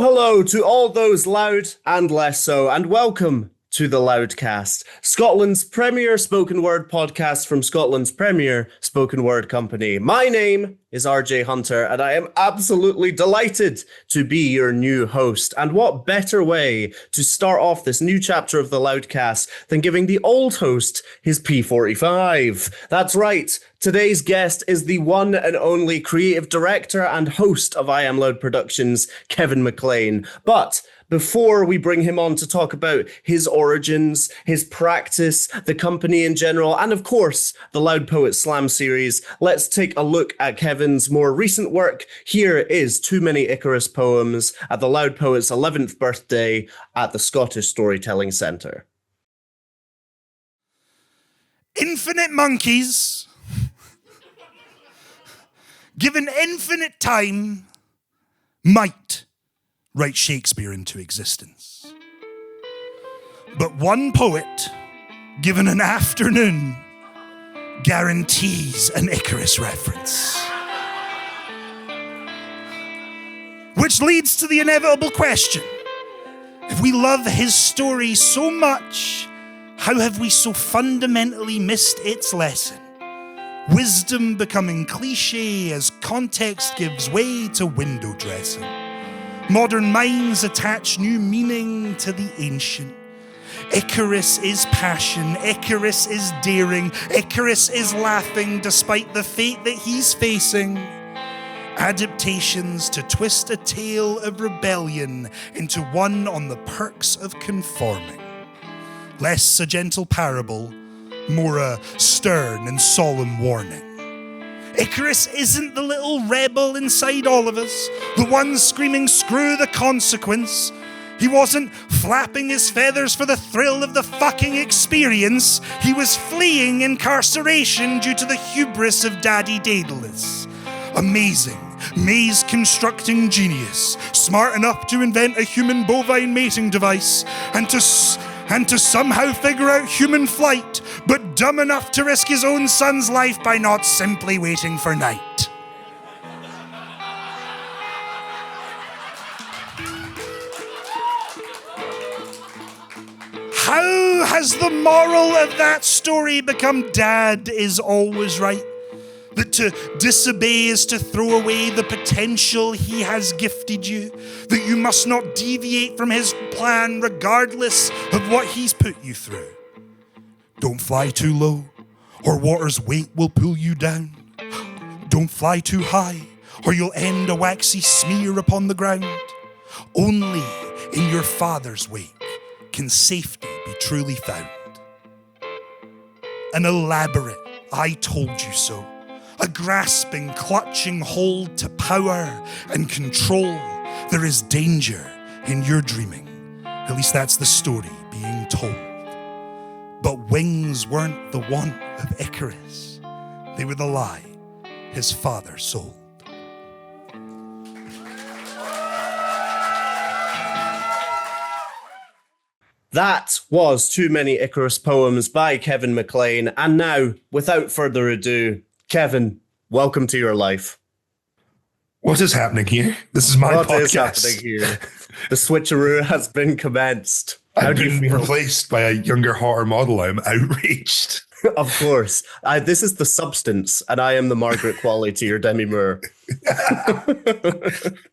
Hello to all those loud and less so, and welcome to the Loudcast, Scotland's premier spoken word podcast from Scotland's premier spoken word company. My name is RJ Hunter, and I am absolutely delighted to be your new host. And what better way to start off this new chapter of the Loudcast than giving the old host his P45? That's right. Today's guest is the one and only creative director and host of I Am Loud Productions, Kevin Mclean. But before we bring him on to talk about his origins, his practice, the company in general, and of course, the Loud Poet Slam series, let's take a look at Kevin's more recent work. Here is Too Many Icarus Poems at the Loud Poet's 11th birthday at the Scottish Storytelling Centre. Infinite monkeys, given infinite time, might write Shakespeare into existence. But one poet, given an afternoon, guarantees an Icarus reference. Which leads to the inevitable question: if we love his story so much, how have we so fundamentally missed its lesson? Wisdom becoming cliche as context gives way to window dressing. Modern minds attach new meaning to the ancient. Icarus is passion, Icarus is daring, Icarus is laughing despite the fate that he's facing. Adaptations to twist a tale of rebellion into one on the perks of conforming. Less a gentle parable, more a stern and solemn warning. Icarus isn't the little rebel inside all of us, the one screaming, "Screw the consequence." He wasn't flapping his feathers for the thrill of the fucking experience. He was fleeing incarceration due to the hubris of Daddy Daedalus. Amazing, maze-constructing genius, smart enough to invent a human bovine mating device, and to somehow figure out human flight, but dumb enough to risk his own son's life by not simply waiting for night. How has the moral of that story become Dad is always right? That to disobey is to throw away the potential he has gifted you. That you must not deviate from his plan regardless of what he's put you through. Don't fly too low, or water's weight will pull you down. Don't fly too high, or you'll end a waxy smear upon the ground. Only in your Father's wake can safety be truly found. An elaborate "I told you so," a grasping, clutching hold to power and control. There is danger in your dreaming. At least that's the story being told. But wings weren't the want of Icarus. They were the lie his father sold. That was Too Many Icarus Poems by Kevin Mclean. And now, without further ado, Kevin, welcome to your life. What is happening here? This is my podcast. What is happening here? The switcheroo has been commenced. I've been replaced by a younger, hotter model. I'm outraged. Of course. This is the substance, and I am the Margaret Qualley to your Demi Moore.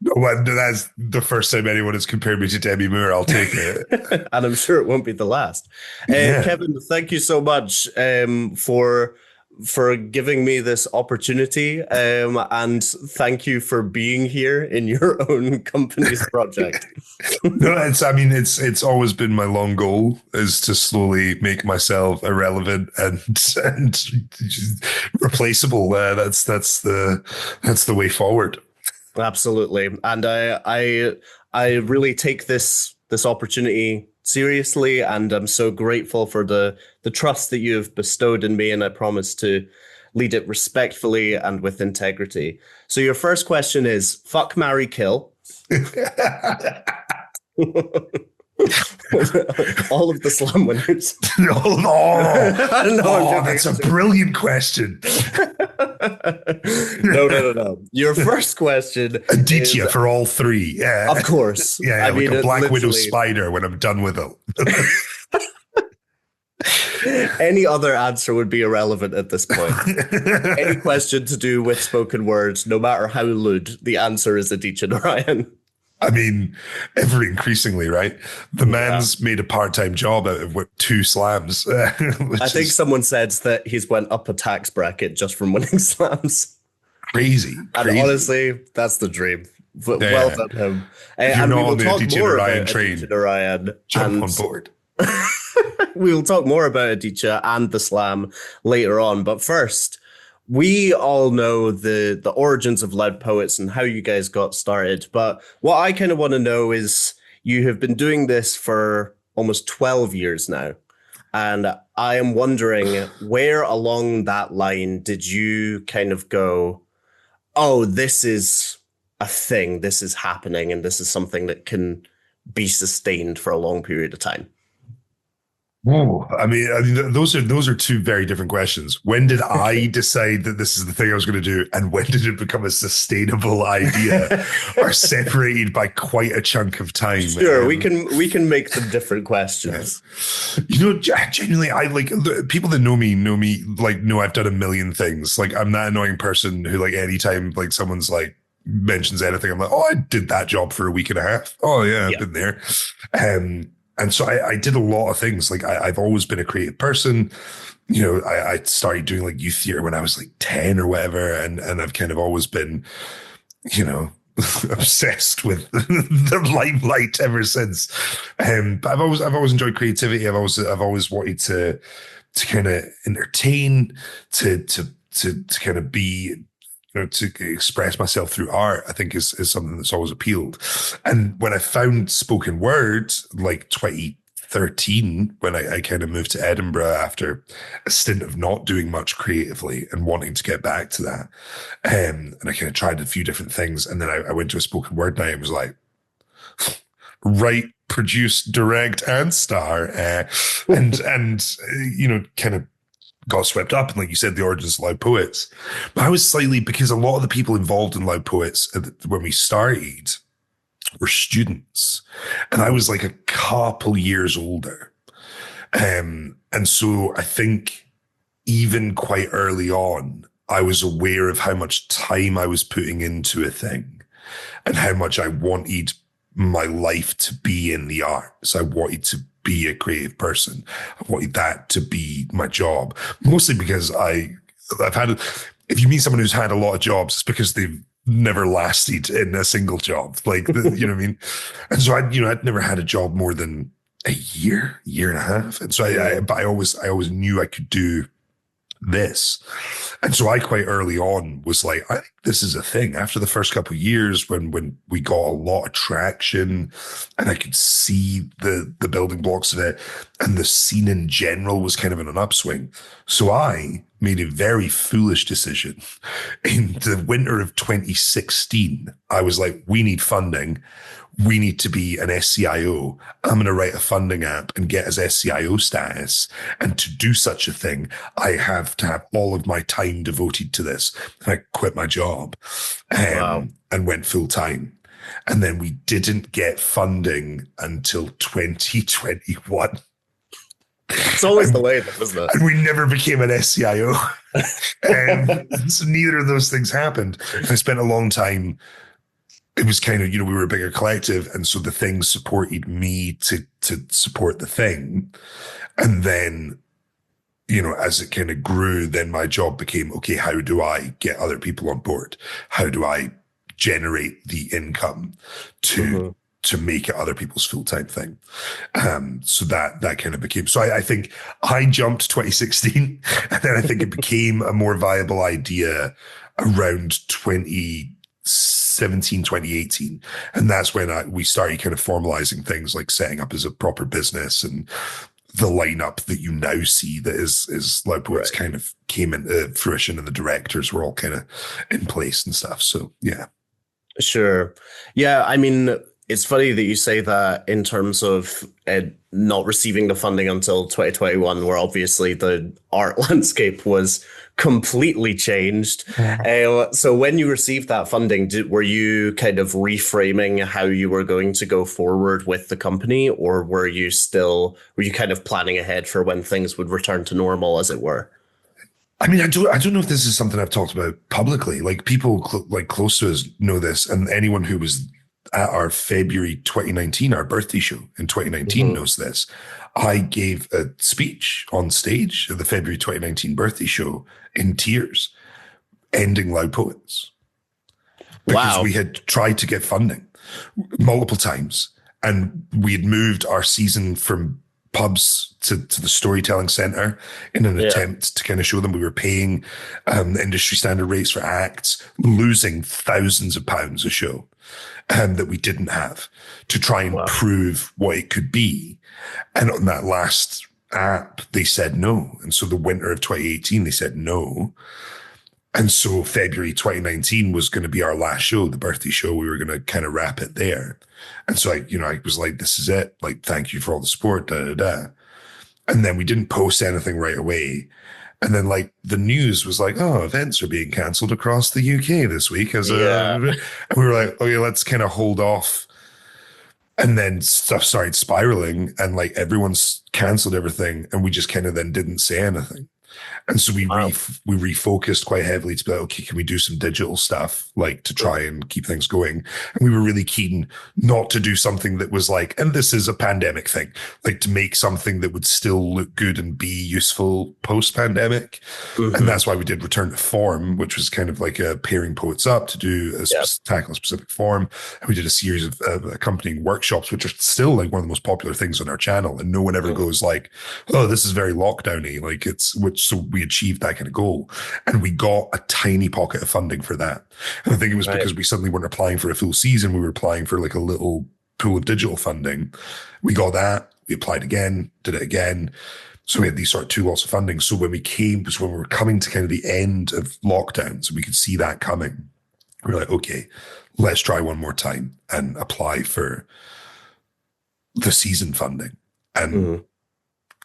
No, that's the first time anyone has compared me to Demi Moore. I'll take it. And I'm sure it won't be the last. Kevin, thank you so much for giving me this opportunity, and thank you for being here in your own company's project. No, it's always been my long goal is to slowly make myself irrelevant and replaceable. That's the way forward. Absolutely, and I really take this opportunity seriously, and I'm so grateful for the trust that you have bestowed in me, and I promise to lead it respectfully and with integrity. So your first question is, fuck, marry, kill. All of the slam winners. That's a brilliant question. No. Your first question Aditya is, for all three. Yeah. of course. Yeah, I like mean, a Black Widow literally, spider when I'm done with it. any other answer would be irrelevant at this point. Any question to do with spoken words, no matter how lewd, the answer is Aditya Narayan. I mean, ever increasingly, right? The man's made a part-time job out of 2 slams. I think someone said that he's went up a tax bracket just from winning slams. Crazy. And honestly, that's the dream. Well done him. If you're and not we will on the talk Aditya more Narayan about train, Aditya Narayan. Jump on board. We'll talk more about Aditya and the slam later on. But first, we all know the origins of Loud Poets and how you guys got started. But what I kind of want to know is you have been doing this for almost 12 years now. And I am wondering, where along that line did you kind of go, oh, this is a thing, this is happening, and this is something that can be sustained for a long period of time? Oh, I mean, those are 2 very different questions. When did I decide that this is the thing I was going to do, and when did it become a sustainable idea? Are separated by quite a chunk of time. Sure, we can make them different questions. Genuinely, I like people that know me like know I've done a million things. Like I'm that annoying person who like anytime like someone's like mentions anything, I'm like, oh, I did that job for a week and a half. Oh yeah, I've been there. And so I did a lot of things. Like I've always been a creative person. I started doing like youth theater when I was like 10 or whatever. And I've kind of always been, obsessed with the limelight ever since. But I've always enjoyed creativity. I've always wanted to kind of entertain, to kind of be, to express myself through art, I think is something that's always appealed. And when I found spoken word, like 2013, when I kind of moved to Edinburgh after a stint of not doing much creatively and wanting to get back to that, and I kind of tried a few different things. And then I went to a spoken word night and was like, write, produce, direct, and star. And kind of got swept up. And like you said, the origins of Loud Poets. But I was slightly, because a lot of the people involved in Loud Poets when we started were students. And I was like a couple years older. And so I think even quite early on, I was aware of how much time I was putting into a thing and how much I wanted my life to be in the arts. I wanted to be a creative person. I wanted that to be my job, mostly because I've had, if you meet someone who's had a lot of jobs, it's because they've never lasted in a single job. Like, you know what I mean? And so I'd never had a job more than a year and a half. And so I always knew I could do this. And so I quite early on was like, I think this is a thing. After the first couple of years when we got a lot of traction and I could see the building blocks of it and the scene in general was kind of in an upswing. So I made a very foolish decision. In the winter of 2016, I was like, we need funding. We need to be an SCIO. I'm going to write a funding app and get as SCIO status. And to do such a thing, I have to have all of my time devoted to this. And I quit my job and went full time. And then we didn't get funding until 2021. It's always the way, though, isn't it? And we never became an SCIO. So neither of those things happened. I spent a long time. It was kind of, we were a bigger collective. And so the thing supported me to support the thing. And then, as it kind of grew, then my job became, okay, how do I get other people on board? How do I generate the income to make it other people's full-time thing? So that kind of became, so I think I jumped 2016 and then I think it became a more viable idea around 2017, 2018. And that's when we started kind of formalizing things like setting up as a proper business, and the lineup that you now see that is Loud Poets kind of came into fruition, and the directors were all kind of in place and stuff. So, yeah. Sure. Yeah. I mean, it's funny that you say that in terms of not receiving the funding until 2021, where obviously the art landscape was completely changed. So when you received that funding, were you kind of reframing how you were going to go forward with the company, or were you kind of planning ahead for when things would return to normal, as it were? I mean, I don't know if this is something I've talked about publicly. Like people close to us know this, and anyone who was at our February 2019, our birthday show in 2019 knows this. I gave a speech on stage at the February 2019 birthday show in tears, ending Loud Poets. Because we had tried to get funding multiple times, and we had moved our season from pubs to the storytelling center in an attempt to kind of show them we were paying industry standard rates for acts, losing thousands of pounds a show that we didn't have, to try and prove what it could be. And on that last app, they said no. And so the winter of 2018, they said no. And so February 2019 was going to be our last show, the birthday show. We were going to kind of wrap it there. And so I was like, this is it. Like, thank you for all the support, da, da, da. And then we didn't post anything right away. And then like the news was like, oh, events are being cancelled across the UK this week. And we were like, okay, let's kind of hold off. And then stuff started spiraling, and like everyone's cancelled everything. And we just kind of then didn't say anything. And so we refocused quite heavily to be like, okay, can we do some digital stuff, like to try and keep things going? And we were really keen not to do something that was like, and this is a pandemic thing, like to make something that would still look good and be useful post-pandemic. And that's why we did Return to Form, which was kind of like a pairing poets up to do tackle a specific form. And we did a series of accompanying workshops, which are still like one of the most popular things on our channel. And no one ever goes like, oh, this is very lockdowny. Like so we achieved that kind of goal, and we got a tiny pocket of funding for that. And I think it was because we suddenly weren't applying for a full season. We were applying for like a little pool of digital funding. We got that. We applied again, did it again. So we had these sort of 2 lots of funding. So when we were coming to kind of the end of lockdowns, we could see that coming. We were like, okay, let's try one more time and apply for the season funding. And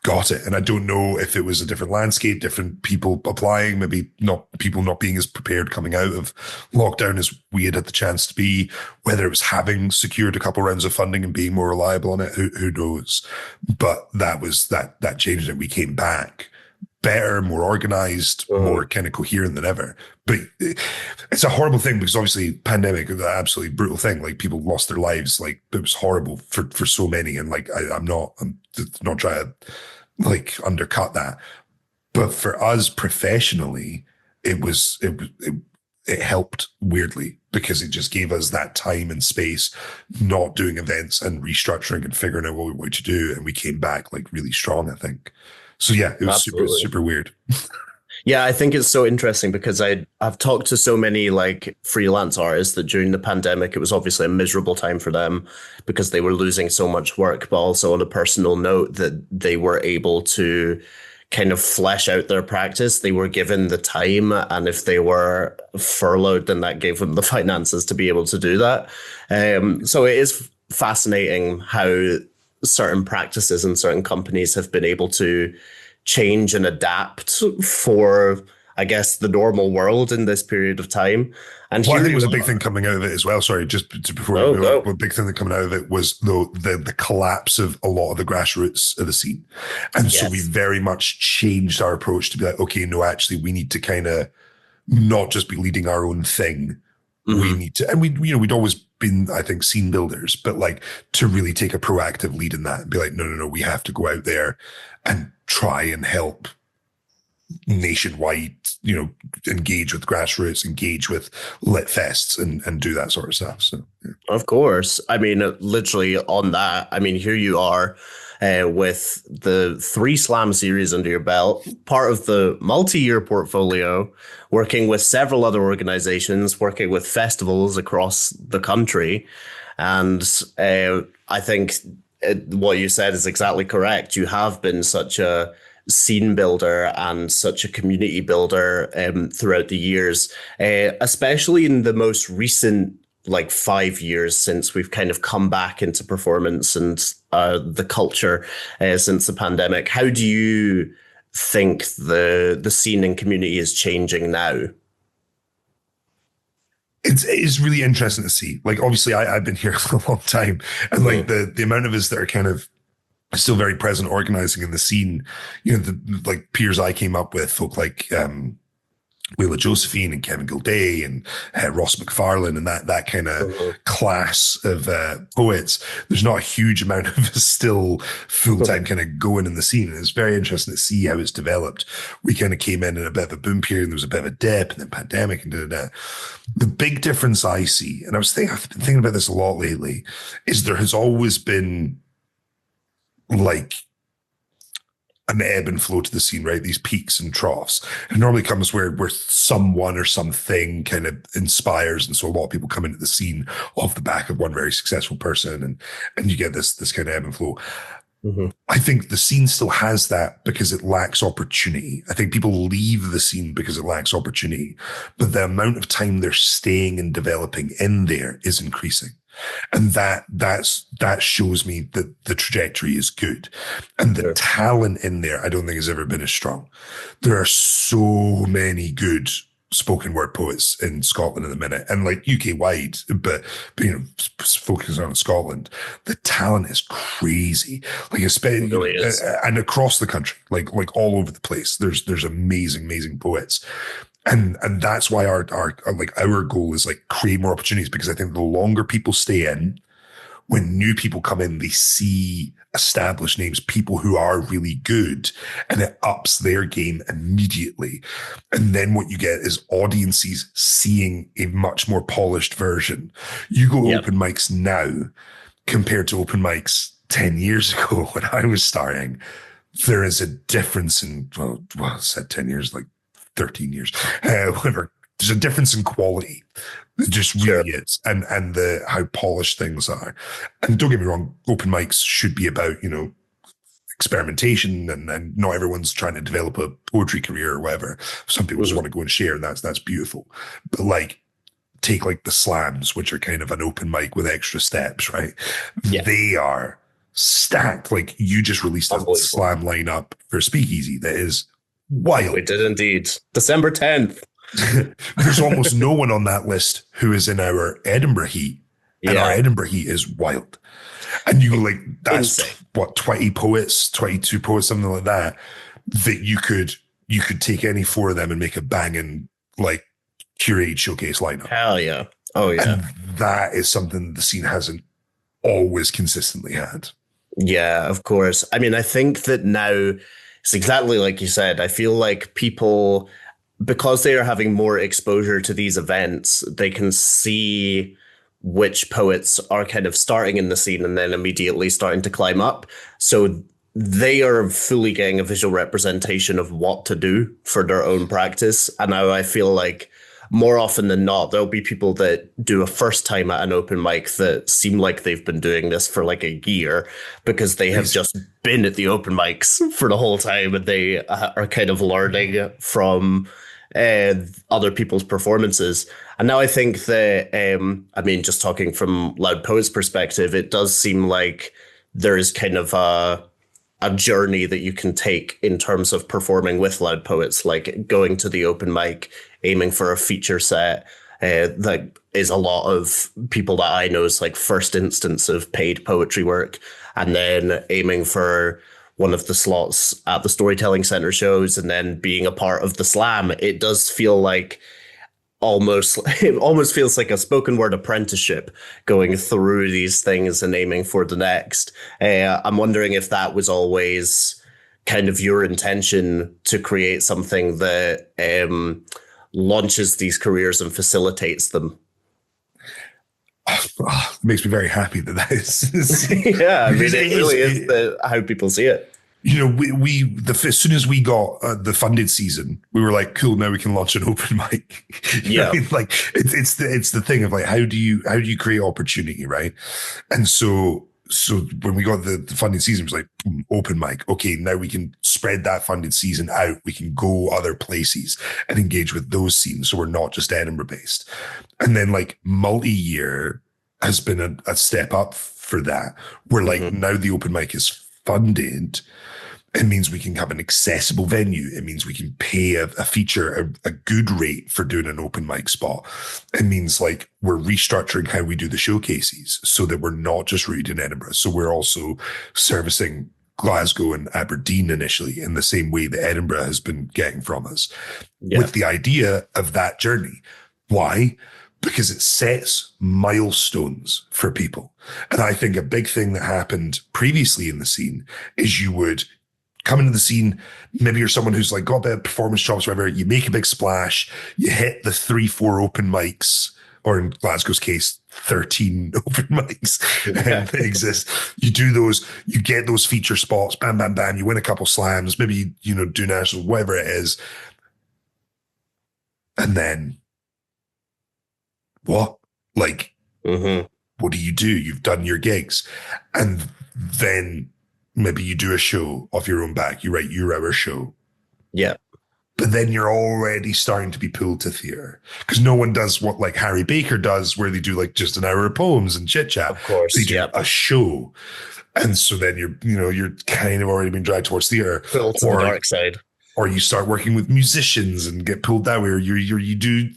got it. And I don't know if it was a different landscape, different people applying, maybe not people not being as prepared coming out of lockdown as we had the chance to be, whether it was having secured a couple rounds of funding and being more reliable on it, who knows? But that changed it. We came back better, more organized, more kind of coherent than ever. But it's a horrible thing because obviously pandemic is an absolutely brutal thing. Like people lost their lives. Like it was horrible for so many. And like, I'm not trying to like undercut that. But for us professionally, it helped weirdly because it just gave us that time and space, not doing events and restructuring and figuring out what we wanted to do. And we came back like really strong, I think. So yeah, it was super weird. Yeah, I think it's so interesting because I've talked to so many like freelance artists that during the pandemic, it was obviously a miserable time for them because they were losing so much work, but also on a personal note that they were able to kind of flesh out their practice. They were given the time, and if they were furloughed, then that gave them the finances to be able to do that. So it is fascinating how certain practices and certain companies have been able to change and adapt for, I guess, the normal world in this period of time. And I think it was a big thing coming out of it as well. Sorry, just before a big thing that coming out of it was the collapse of a lot of the grassroots of the scene. And so we very much changed our approach to be like, okay, no, actually we need to kind of not just be leading our own thing. We need to, and we'd always been, I think, scene builders, but like to really take a proactive lead in that and be like, no, we have to go out there and try and help nationwide, engage with grassroots, engage with lit fests and do that sort of stuff. So, yeah. Of course. I mean, literally on that, I mean, here you are with the 3 Slam series under your belt, part of the multi-year portfolio, working with several other organizations, working with festivals across the country. And I think what you said is exactly correct. You have been such a scene builder and such a community builder throughout the years, especially in the most recent 5 years since we've kind of come back into performance and the culture since the pandemic. How do you think the scene and community is changing now? It's really interesting to see. Like, obviously, I've been here for a long time, and like the amount of us that are kind of still very present organizing in the scene, the like peers I came up with, folk like Willa Josephine and Kevin Gilday and Ross McFarlane and that kind of class of poets. There's not a huge amount of us still full-time kind of going in the scene. And it's very interesting to see how it's developed. We kind of came in a bit of a boom period, and there was a bit of a dip, and then pandemic and da. The big difference I see, and I've been thinking about this a lot lately, is there has always been like an ebb and flow to the scene, right? These peaks and troughs. It normally comes where someone or something kind of inspires. And so a lot of people come into the scene off the back of one very successful person, and you get this kind of ebb and flow. I think the scene still has that because it lacks opportunity. I think people leave the scene because it lacks opportunity, but the amount of time they're staying and developing in there is increasing. And that shows me that the trajectory is good. And the talent in there, I don't think has ever been as strong. There are so many good spoken word poets in Scotland at the minute, and like UK wide, but focusing on Scotland, the talent is crazy. Like especially really and across the country, like all over the place. There's amazing poets. And that's why our goal is like create more opportunities, because I think the longer people stay in, when new people come in, they see established names, people who are really good, and it ups their game immediately. And then what you get is audiences seeing a much more polished version. You go to open mics now compared to open mics 10 years ago when I was starting, there is a difference in, well, I said 10 years, like 13 years, whatever. There's a difference in quality. It just really is. And how polished things are. And don't get me wrong, open mics should be about, experimentation, and not everyone's trying to develop a poetry career or whatever. Some people just want to go and share, and that's beautiful. But like, take like the slams, which are kind of an open mic with extra steps, right? Yeah. They are stacked. Like, you just released a slam lineup for Speakeasy that is wild. We did indeed. December 10th. There's almost no one on that list who is in our Edinburgh heat. And our Edinburgh heat is wild. And you like, that's what, 20 poets, 22 poets, something like that you could take any four of them and make a banging, like, curated showcase lineup. Hell yeah. Oh yeah. And that is something the scene hasn't always consistently had. Yeah, of course. I mean, I think that now it's exactly like you said. I feel like people, because they are having more exposure to these events, they can see which poets are kind of starting in the scene and then immediately starting to climb up. So they are fully getting a visual representation of what to do for their own practice. And now I feel like more often than not, there'll be people that do a first time at an open mic that seem like they've been doing this for like a year because they have just been at the open mics for the whole time, and they are kind of learning from other people's performances. And now I think that, I mean, just talking from Loud Poets' perspective, it does seem like there is kind of a journey that you can take in terms of performing with Loud Poets, like going to the open mic, aiming for a feature set. That is a lot of people that I know's like first instance of paid poetry work, and then aiming for one of the slots at the Storytelling Center shows, and then being a part of the slam. It does feel like it almost feels like a spoken word apprenticeship, going through these things and aiming for the next. I'm wondering if that was always kind of your intention, to create something that launches these careers and facilitates them. Oh, it makes me very happy that is. Yeah, I mean, it really is how people see it. As soon as we got the funded season, we were like, cool, now we can launch an open mic. Yeah. Like it's the thing of like, how do you create opportunity, right? And so when we got the funded season, it was like, boom, open mic. Okay, now we can spread that funded season out. We can go other places and engage with those scenes. So we're not just Edinburgh based. And then like multi-year has been a step up for that. Where like now the open mic is funded, It means we can have an accessible venue. It means we can pay a feature a good rate for doing an open mic spot. It means like we're restructuring how we do the showcases so that we're not just rooted in Edinburgh. So we're also servicing Glasgow and Aberdeen initially in the same way that Edinburgh has been getting from us, with the idea of that journey. Why? Because it sets milestones for people. And I think a big thing that happened previously in the scene is you would come into the scene, maybe you're someone who's like got a bit of performance chops, whatever, you make a big splash, you hit the 3-4 open mics, or in Glasgow's case, 13 open mics that exist. You do those, you get those feature spots, bam, bam, bam, you win a couple slams, maybe, do national, whatever it is. And then what? Like, what do? You've done your gigs. And then maybe you do a show off your own back. You write your hour show. Yeah. But then you're already starting to be pulled to theatre, because no one does what like Harry Baker does, where they do like just an hour of poems and chit chat. Of course. They do a show. And so then you're kind of already being dragged towards theatre. Built to the dark side. Or you start working with musicians and get pulled that way, or you do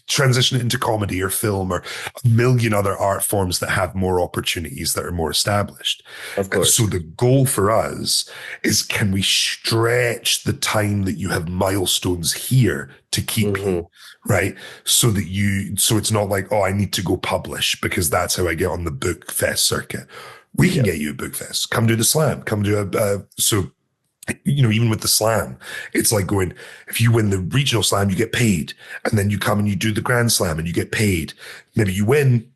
transition it into comedy or film or a million other art forms that have more opportunities, that are more established. Of course. And so the goal for us is, can we stretch the time that you have milestones here to keep you, right? So it's not like, oh, I need to go publish because that's how I get on the book fest circuit. We can get you a book fest. Come do the slam. Come do even with the slam, it's like going, if you win the regional slam, you get paid. And then you come and you do the grand slam and you get paid. Maybe you win,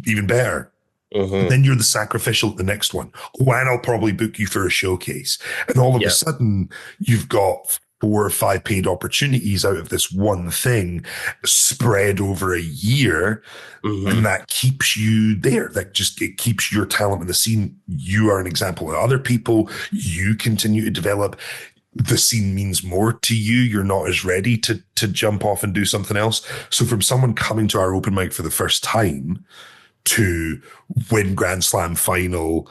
even better. And then you're the sacrificial at the next one. Oh, and I'll probably book you for a showcase. And all of a sudden, you've got 4 or 5 paid opportunities out of this one thing spread over a year. And that keeps you there. It keeps your talent in the scene. You are an example of other people. You continue to develop. The scene means more to you. You're not as ready to jump off and do something else. So from someone coming to our open mic for the first time to win Grand Slam final,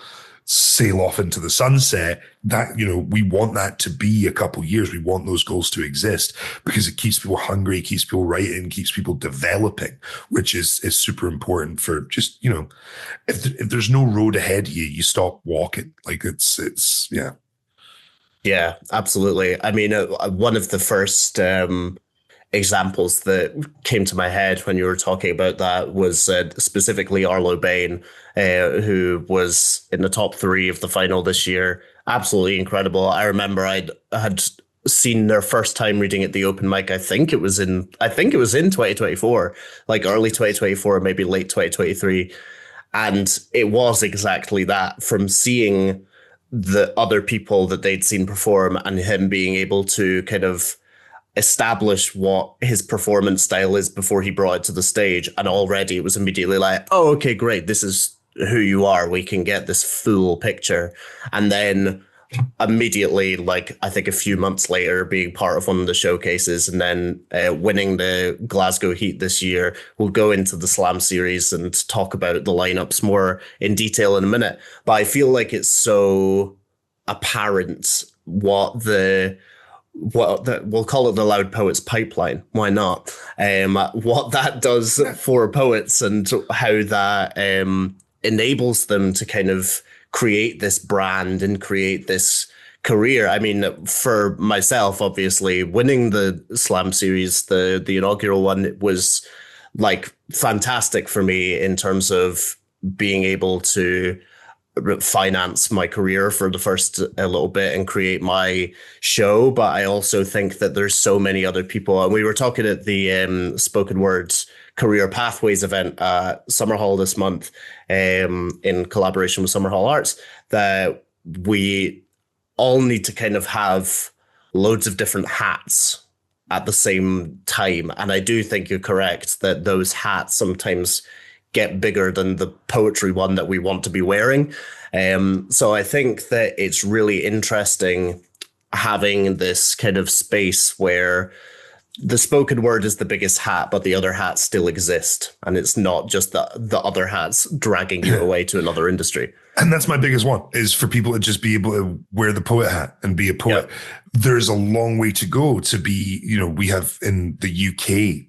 sail off into the sunset, that, we want that to be a couple years. We want those goals to exist because it keeps people hungry, keeps people writing, keeps people developing, which is super important for just, if there's no road ahead of you, you stop walking. Like it's. Yeah, absolutely. I mean, one of the first examples that came to my head when you were talking about that was specifically Arlo Bain, who was in the top 3 of the final this year. Absolutely incredible. I remember I had seen their first time reading at the open mic. I think it was in 2024, like early 2024, maybe late 2023. And it was exactly that, from seeing the other people that they'd seen perform and him being able to kind of establish what his performance style is before he brought it to the stage. And already it was immediately like, oh, okay, great. This is who you are. We can get this full picture. And then immediately, like, I think a few months later, being part of one of the showcases and then winning the Glasgow Heat this year. We'll go into the Slam series and talk about the lineups more in detail in a minute. But I feel like it's so apparent what we'll call it the Loud Poets pipeline. Why not? What that does for poets and how that enables them to kind of create this brand and create this career. I mean, for myself, obviously, winning the Slam series, the inaugural one, was like fantastic for me in terms of being able to finance my career for the first a little bit and create my show. But I also think that there's so many other people, and we were talking at the Spoken Words Career Pathways event at Summerhall this month, in collaboration with Summerhall Arts, that we all need to kind of have loads of different hats at the same time. And I do think you're correct that those hats sometimes get bigger than the poetry one that we want to be wearing. So I think that it's really interesting having this kind of space where the spoken word is the biggest hat, but the other hats still exist, and it's not just the other hats dragging you away to another industry. And that's my biggest one, is for people to just be able to wear the poet hat and be a poet. Yep. There's a long way to go to be, we have in the UK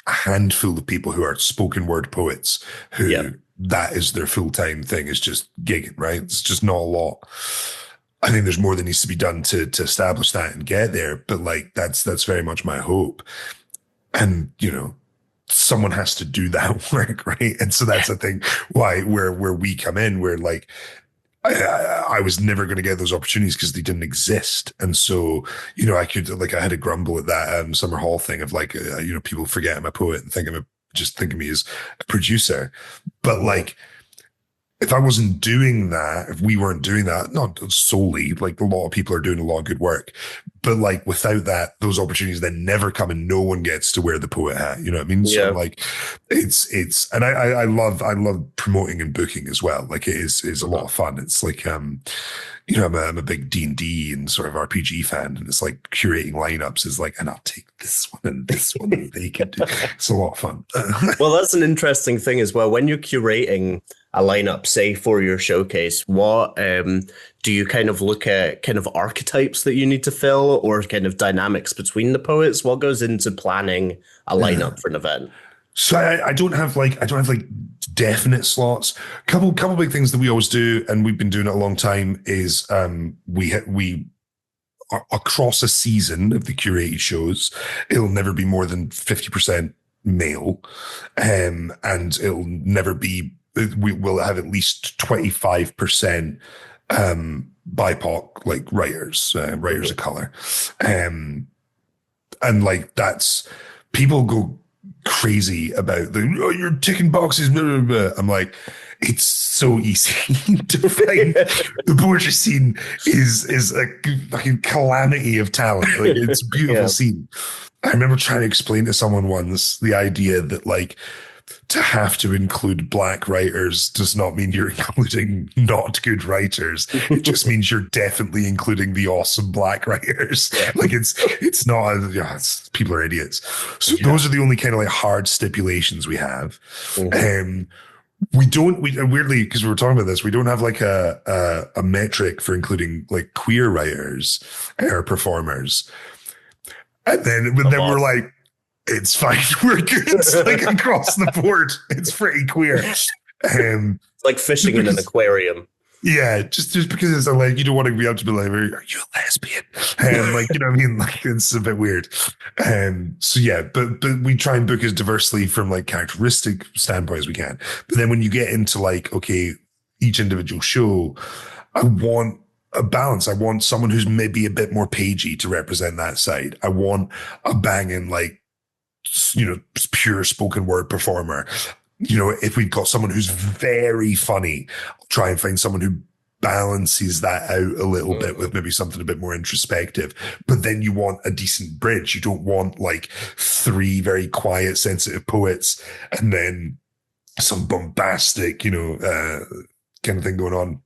a handful of people who are spoken word poets who that is their full-time thing, is just gigging, right? It's just not a lot. I think there's more that needs to be done to establish that and get there. But like, that's very much my hope. And, someone has to do that work, right? And so that's the thing where we come in, where like, I was never going to get those opportunities because they didn't exist. And so, I had a grumble at that Summer Hall thing of like, people forget I'm a poet and think just think of me as a producer. But like, if I wasn't doing that, if we weren't doing that, not solely, like a lot of people are doing a lot of good work, but like without that, those opportunities then never come and no one gets to wear the poet hat. You know what I mean? Yeah. So like and I love promoting and booking as well. Like it is a lot of fun. It's like, I'm a big D&D and sort of RPG fan, and it's like curating lineups is like, and I'll take this one and this one and they can do. It's a lot of fun. Well, that's an interesting thing as well. When you're curating a lineup, say for your showcase, what do you kind of look at kind of archetypes that you need to fill, or kind of dynamics between the poets? What goes into planning a lineup for an event? So I don't have definite slots. Couple big things that we always do, and we've been doing it a long time, is we across a season of the curated shows, it'll never be more than 50% male, and it'll never be. We will have at least 25% BIPOC, like writers of color, and like that's, people go crazy about you're ticking boxes, blah, blah, blah. I'm like, it's so easy to find. The poetry scene is a fucking calamity of talent. Like, it's a beautiful scene. I remember trying to explain to someone once the idea that like, to have to include Black writers does not mean you're including not good writers. It just means you're definitely including the awesome Black writers. Yeah. Like it's not, people are idiots. So those are the only kind of like hard stipulations we have. Mm-hmm. We weirdly, because we were talking about this, we don't have like a metric for including like queer writers or performers. And then we're like, it's fine. We're good. Like across the board, it's pretty queer. It's like fishing in an aquarium. Yeah, just because it's like, you don't want to be able to be like, are you a lesbian? And like, you know what I mean? Like, it's a bit weird. So yeah, but we try and book as diversely from like characteristic standpoint as we can. But then when you get into like, okay, each individual show, I want a balance. I want someone who's maybe a bit more pagey to represent that side. I want a banging like, pure spoken word performer. If we've got someone who's very funny, I'll try and find someone who balances that out a little bit with maybe something a bit more introspective. But then you want a decent bridge. You don't want like 3 very quiet, sensitive poets and then some bombastic, kind of thing going on.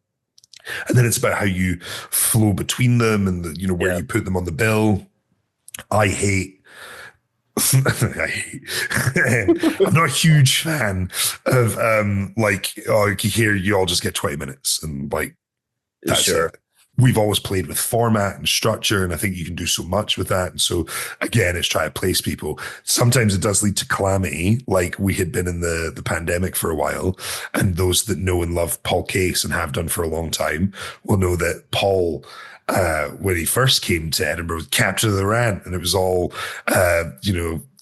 And then it's about how you flow between them and where you put them on the bill. I'm not a huge fan of here you all just get 20 minutes and like that's sure. it. We've always played with format and structure, and I think you can do so much with that. And so again, it's try to place people. Sometimes it does lead to calamity, like we had been in the pandemic for a while, and those that know and love Paul Case and have done for a long time will know that Paul, when he first came to Edinburgh, was Captain of the Rant, and it was all,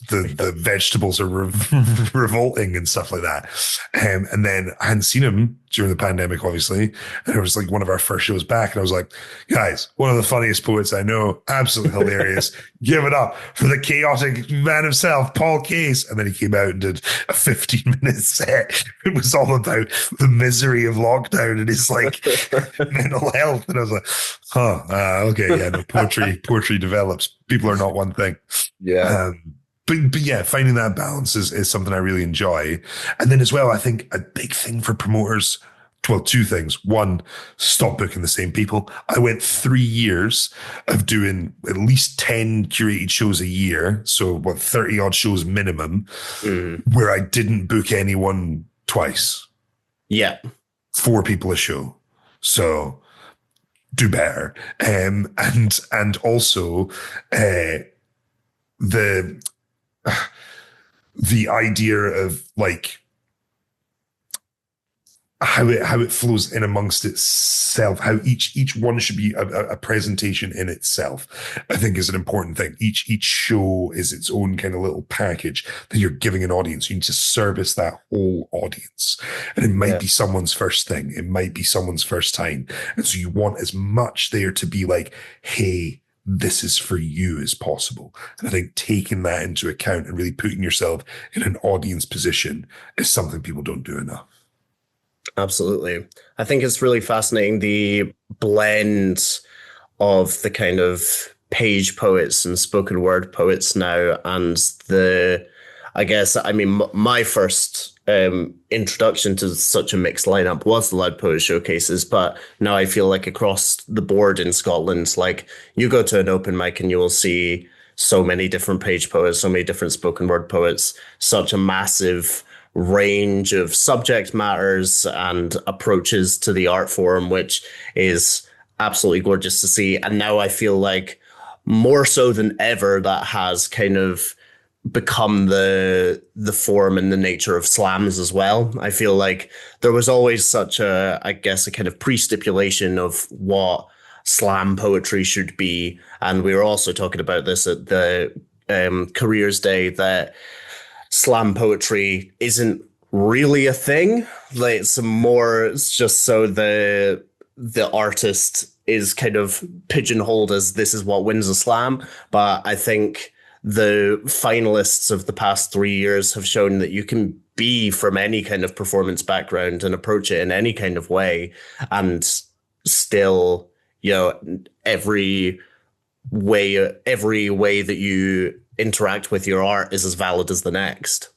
the vegetables are revolting and stuff like that. And then I hadn't seen him during the pandemic, obviously. And it was like one of our first shows back. And I was like, guys, one of the funniest poets I know, absolutely hilarious. Give it up for the chaotic man himself, Paul Case. And then he came out and did a 15-minute set. It was all about the misery of lockdown and his like mental health. And I was like, okay, yeah, no, poetry develops. People are not one thing. Yeah. But yeah, finding that balance is something I really enjoy. And then as well, I think a big thing for promoters, well, two things. One, stop booking the same people. I went 3 years of doing at least 10 curated shows a year. So what, 30 odd shows minimum, where I didn't book anyone twice. Yeah. 4 people a show. So do better. And also the idea of like how it flows in amongst itself, how each one should be a presentation in itself, I think is an important thing. Each show is its own kind of little package that you're giving an audience. You need to service that whole audience. And it might be someone's first thing. It might be someone's first time. And so you want as much there to be like, hey, this is for you as possible. And I think taking that into account and really putting yourself in an audience position is something people don't do enough. Absolutely. I think it's really fascinating, the blend of the kind of page poets and spoken word poets now. And my first introduction to such a mixed lineup was the Loud Poet Showcases. But now I feel like across the board in Scotland, like you go to an open mic and you will see so many different page poets, so many different spoken word poets, such a massive range of subject matters and approaches to the art form, which is absolutely gorgeous to see. And now I feel like more so than ever, that has kind of become the form and the nature of slams as well. I feel like there was always such a kind of pre-stipulation of what slam poetry should be. And we were also talking about this at the Careers Day, that slam poetry isn't really a thing. Like it's just so the artist is kind of pigeonholed as this is what wins a slam. But I think the finalists of the past 3 years have shown that you can be from any kind of performance background and approach it in any kind of way, and still, every way that you interact with your art is as valid as the next.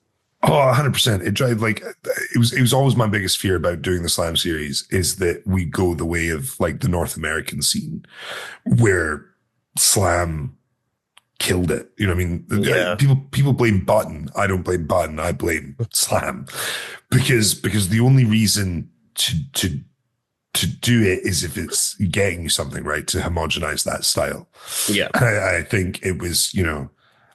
Oh, 100%. It was always my biggest fear about doing the slam series, is that we go the way of like the North American scene, where slam killed it. You know what I mean? Yeah. People blame Button. I don't blame Button. I blame slam, because the only reason to do it is if it's getting you something, right, to homogenize that style. Yeah. I think it was,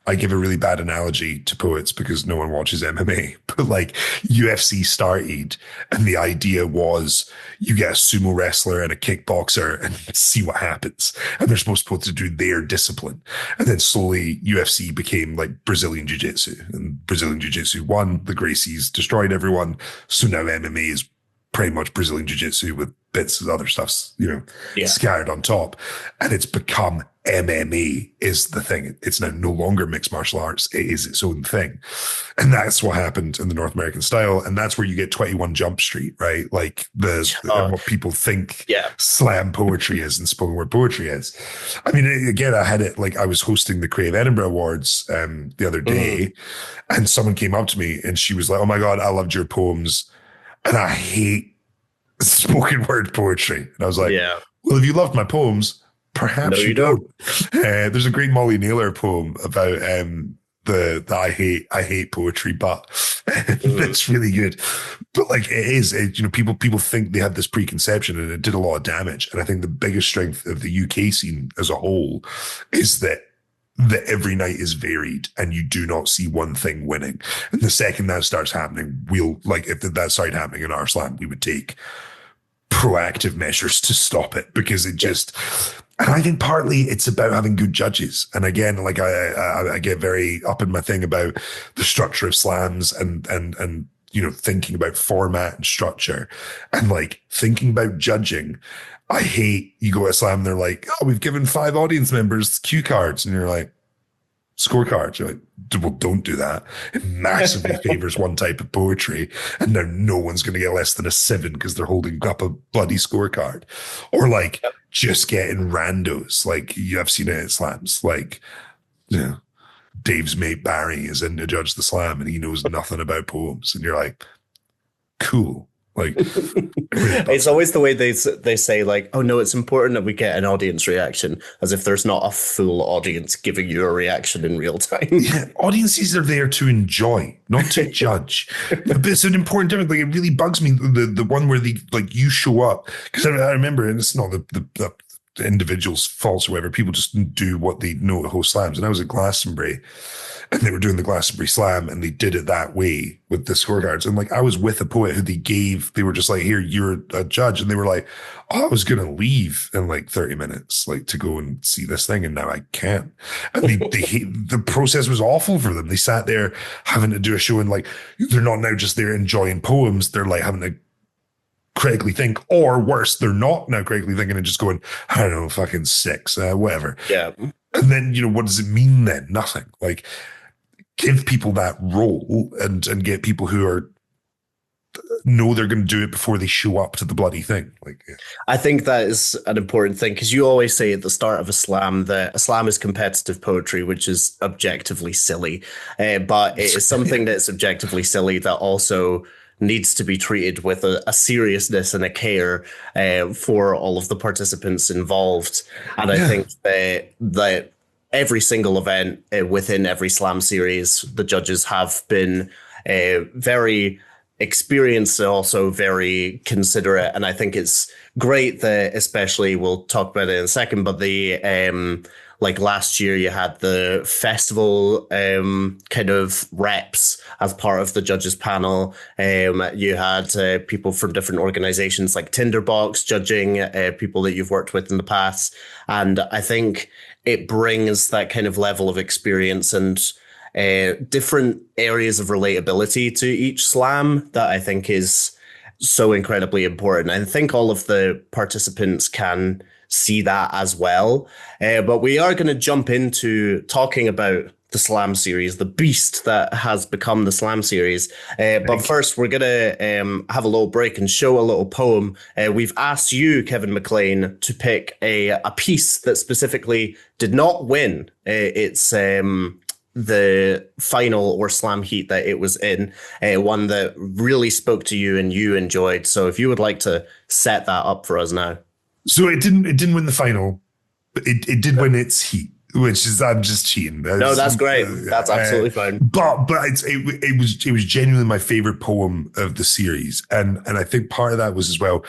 I give a really bad analogy to poets because no one watches MMA, but like UFC started and the idea was you get a sumo wrestler and a kickboxer and see what happens. And they're supposed to do their discipline. And then slowly UFC became like Brazilian Jiu-Jitsu, and Brazilian Jiu-Jitsu won. The Gracies destroyed everyone. So now MMA is pretty much Brazilian Jiu-Jitsu with bits of other stuff, scattered on top. And it's become MMA is the thing. It's now no longer mixed martial arts. It is its own thing. And that's what happened in the North American style. And that's where you get 21 Jump Street, right? Like what people think slam poetry is and spoken word poetry is. I mean, again, I had it like I was hosting the Creative Edinburgh Awards the other day, and someone came up to me and she was like, "Oh my God, I loved your poems. And I hate spoken word poetry." And I was like, well, if you loved my poems, perhaps you don't. There's a great Molly Naylor poem about the I hate poetry, but it's really good. But like people think they have this preconception, and it did a lot of damage. And I think the biggest strength of the UK scene as a whole is that every night is varied and you do not see one thing winning. And the second that starts happening, if that started happening in our slam, we would take proactive measures to stop it, because it just, and I think partly it's about having good judges. And again, like I get very up in my thing about the structure of slams and thinking about format and structure, and like thinking about judging. I hate, you go to a slam and they're like, "Oh, we've given 5 audience members cue cards." And you're like, "Scorecards." You're like, well, don't do that. It massively favors one type of poetry. And now no one's going to get less than a 7 because they're holding up a bloody scorecard. Or like just getting randos. Like I've seen it at slams. Like, Dave's mate Barry is in to judge the slam and he knows nothing about poems. And you're like, cool. Like, It's always the way they say, like, oh no, it's important that we get an audience reaction, as if there's not a full audience giving you a reaction in real time. yeah, audiences are there to enjoy, not to judge. But it's an important difference. Like, it really bugs me, the one where you show up, because I remember, and it's not the individual's faults or whatever. People just do what they know to host slams. And I was at Glastonbury, and they were doing the Glastonbury Slam, and they did it that way with the scorecards. And like, I was with a poet who they were just like, here, you're a judge. And they were like, oh, I was going to leave in like 30 minutes, like to go and see this thing. And now I can't. And the process was awful for them. They sat there having to do a show, and like, they're not now just there enjoying poems. They're like having to critically think, or worse, they're not now critically thinking and just going, I don't know, fucking 6, whatever. Yeah. And then, what does it mean then? Nothing. Like, give people that role and get people who know they're going to do it before they show up to the bloody thing. Like, yeah. I think that is an important thing, because you always say at the start of a slam that a slam is competitive poetry, which is objectively silly. But it is something that's objectively silly that also needs to be treated with a seriousness and a care for all of the participants involved. And I think that every single event within every slam series, the judges have been very experienced and also very considerate. And I think it's great that, especially, we'll talk about it in a second, but the like last year you had the festival kind of reps as part of the judges panel. You had people from different organizations like Tinderbox judging, people that you've worked with in the past. And I think it brings that kind of level of experience and different areas of relatability to each slam that I think is so incredibly important. I think all of the participants can see that as well. But we are going to jump into talking about the Slam series, the beast that has become the Slam series. But first, we're going to have a little break and show a little poem. We've asked you, Kevin Mclean, to pick a piece that specifically did not win. It's the final or slam heat that it was in, one that really spoke to you and you enjoyed. So if you would like to set that up for us now. So it didn't win the final, but it did win its heat, which is, I'm just cheating. No, that's great. That's absolutely fine. But it was genuinely my favorite poem of the series, and I think part of that was as well,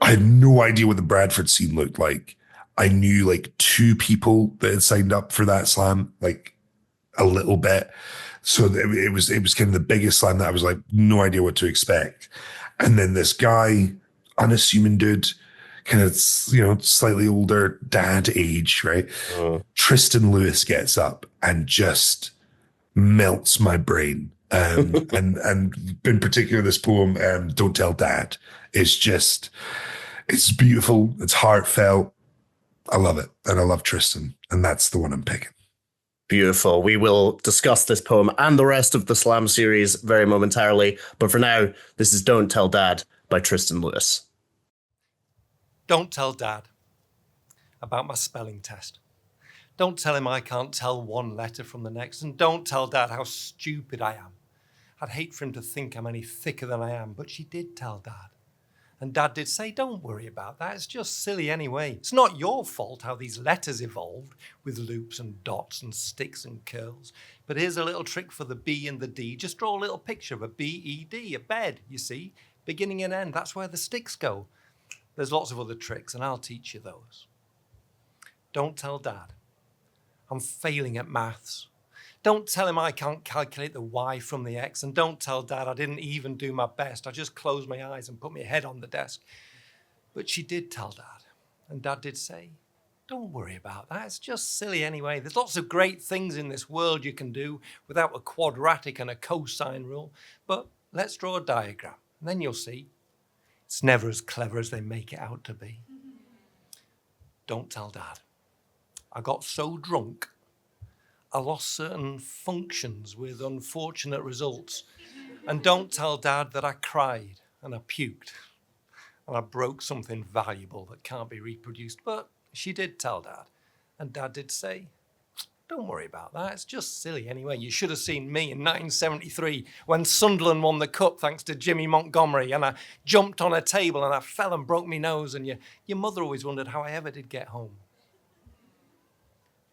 I had no idea what the Bradford scene looked like. I knew like 2 people that had signed up for that slam, like a little bit. So it was kind of the biggest slam that I was like, no idea what to expect. And then this guy, unassuming dude, kind of, slightly older, dad age, right? Tristan Lewis gets up and just melts my brain. And in particular, this poem, Don't Tell Dad, is just, it's beautiful. It's heartfelt. I love it. And I love Tristan. And that's the one I'm picking. Beautiful. We will discuss this poem and the rest of the Slam series very momentarily. But for now, this is Don't Tell Dad by Tristan Lewis. Don't tell Dad about my spelling test. Don't tell him I can't tell one letter from the next. And don't tell Dad how stupid I am. I'd hate for him to think I'm any thicker than I am, but she did tell Dad. And Dad did say, don't worry about that. It's just silly anyway. It's not your fault how these letters evolved with loops and dots and sticks and curls. But here's a little trick for the B and the D. Just draw a little picture of a B-E-D, a bed, you see. Beginning and end, that's where the sticks go. There's lots of other tricks, and I'll teach you those. Don't tell Dad I'm failing at maths. Don't tell him I can't calculate the y from the x, and don't tell Dad I didn't even do my best. I just closed my eyes and put my head on the desk. But she did tell Dad, and Dad did say, don't worry about that. It's just silly anyway. There's lots of great things in this world you can do without a quadratic and a cosine rule. But let's draw a diagram, and then you'll see. It's never as clever as they make it out to be. Don't tell Dad I got so drunk I lost certain functions with unfortunate results. And don't tell Dad that I cried and I puked and I broke something valuable that can't be reproduced. But she did tell Dad, and Dad did say, Don't worry about that. It's just silly anyway. You should have seen me in 1973 when Sunderland won the cup thanks to Jimmy Montgomery, and I jumped on a table and I fell and broke my nose, and your mother always wondered how I ever did get home.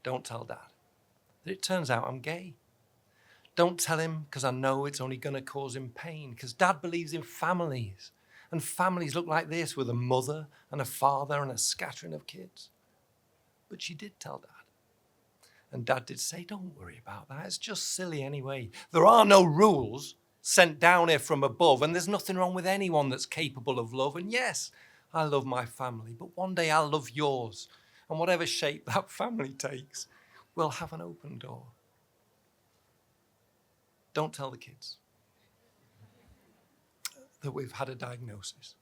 Don't tell Dad that it turns out I'm gay. Don't tell him, because I know it's only going to cause him pain, because Dad believes in families, and families look like this with a mother and a father and a scattering of kids. But she did tell Dad. And Dad did say, don't worry about that. It's just silly anyway. There are no rules sent down here from above, and there's nothing wrong with anyone that's capable of love. And yes, I love my family, but one day I'll love yours. And whatever shape that family takes, we'll have an open door. Don't tell the kids that we've had a diagnosis.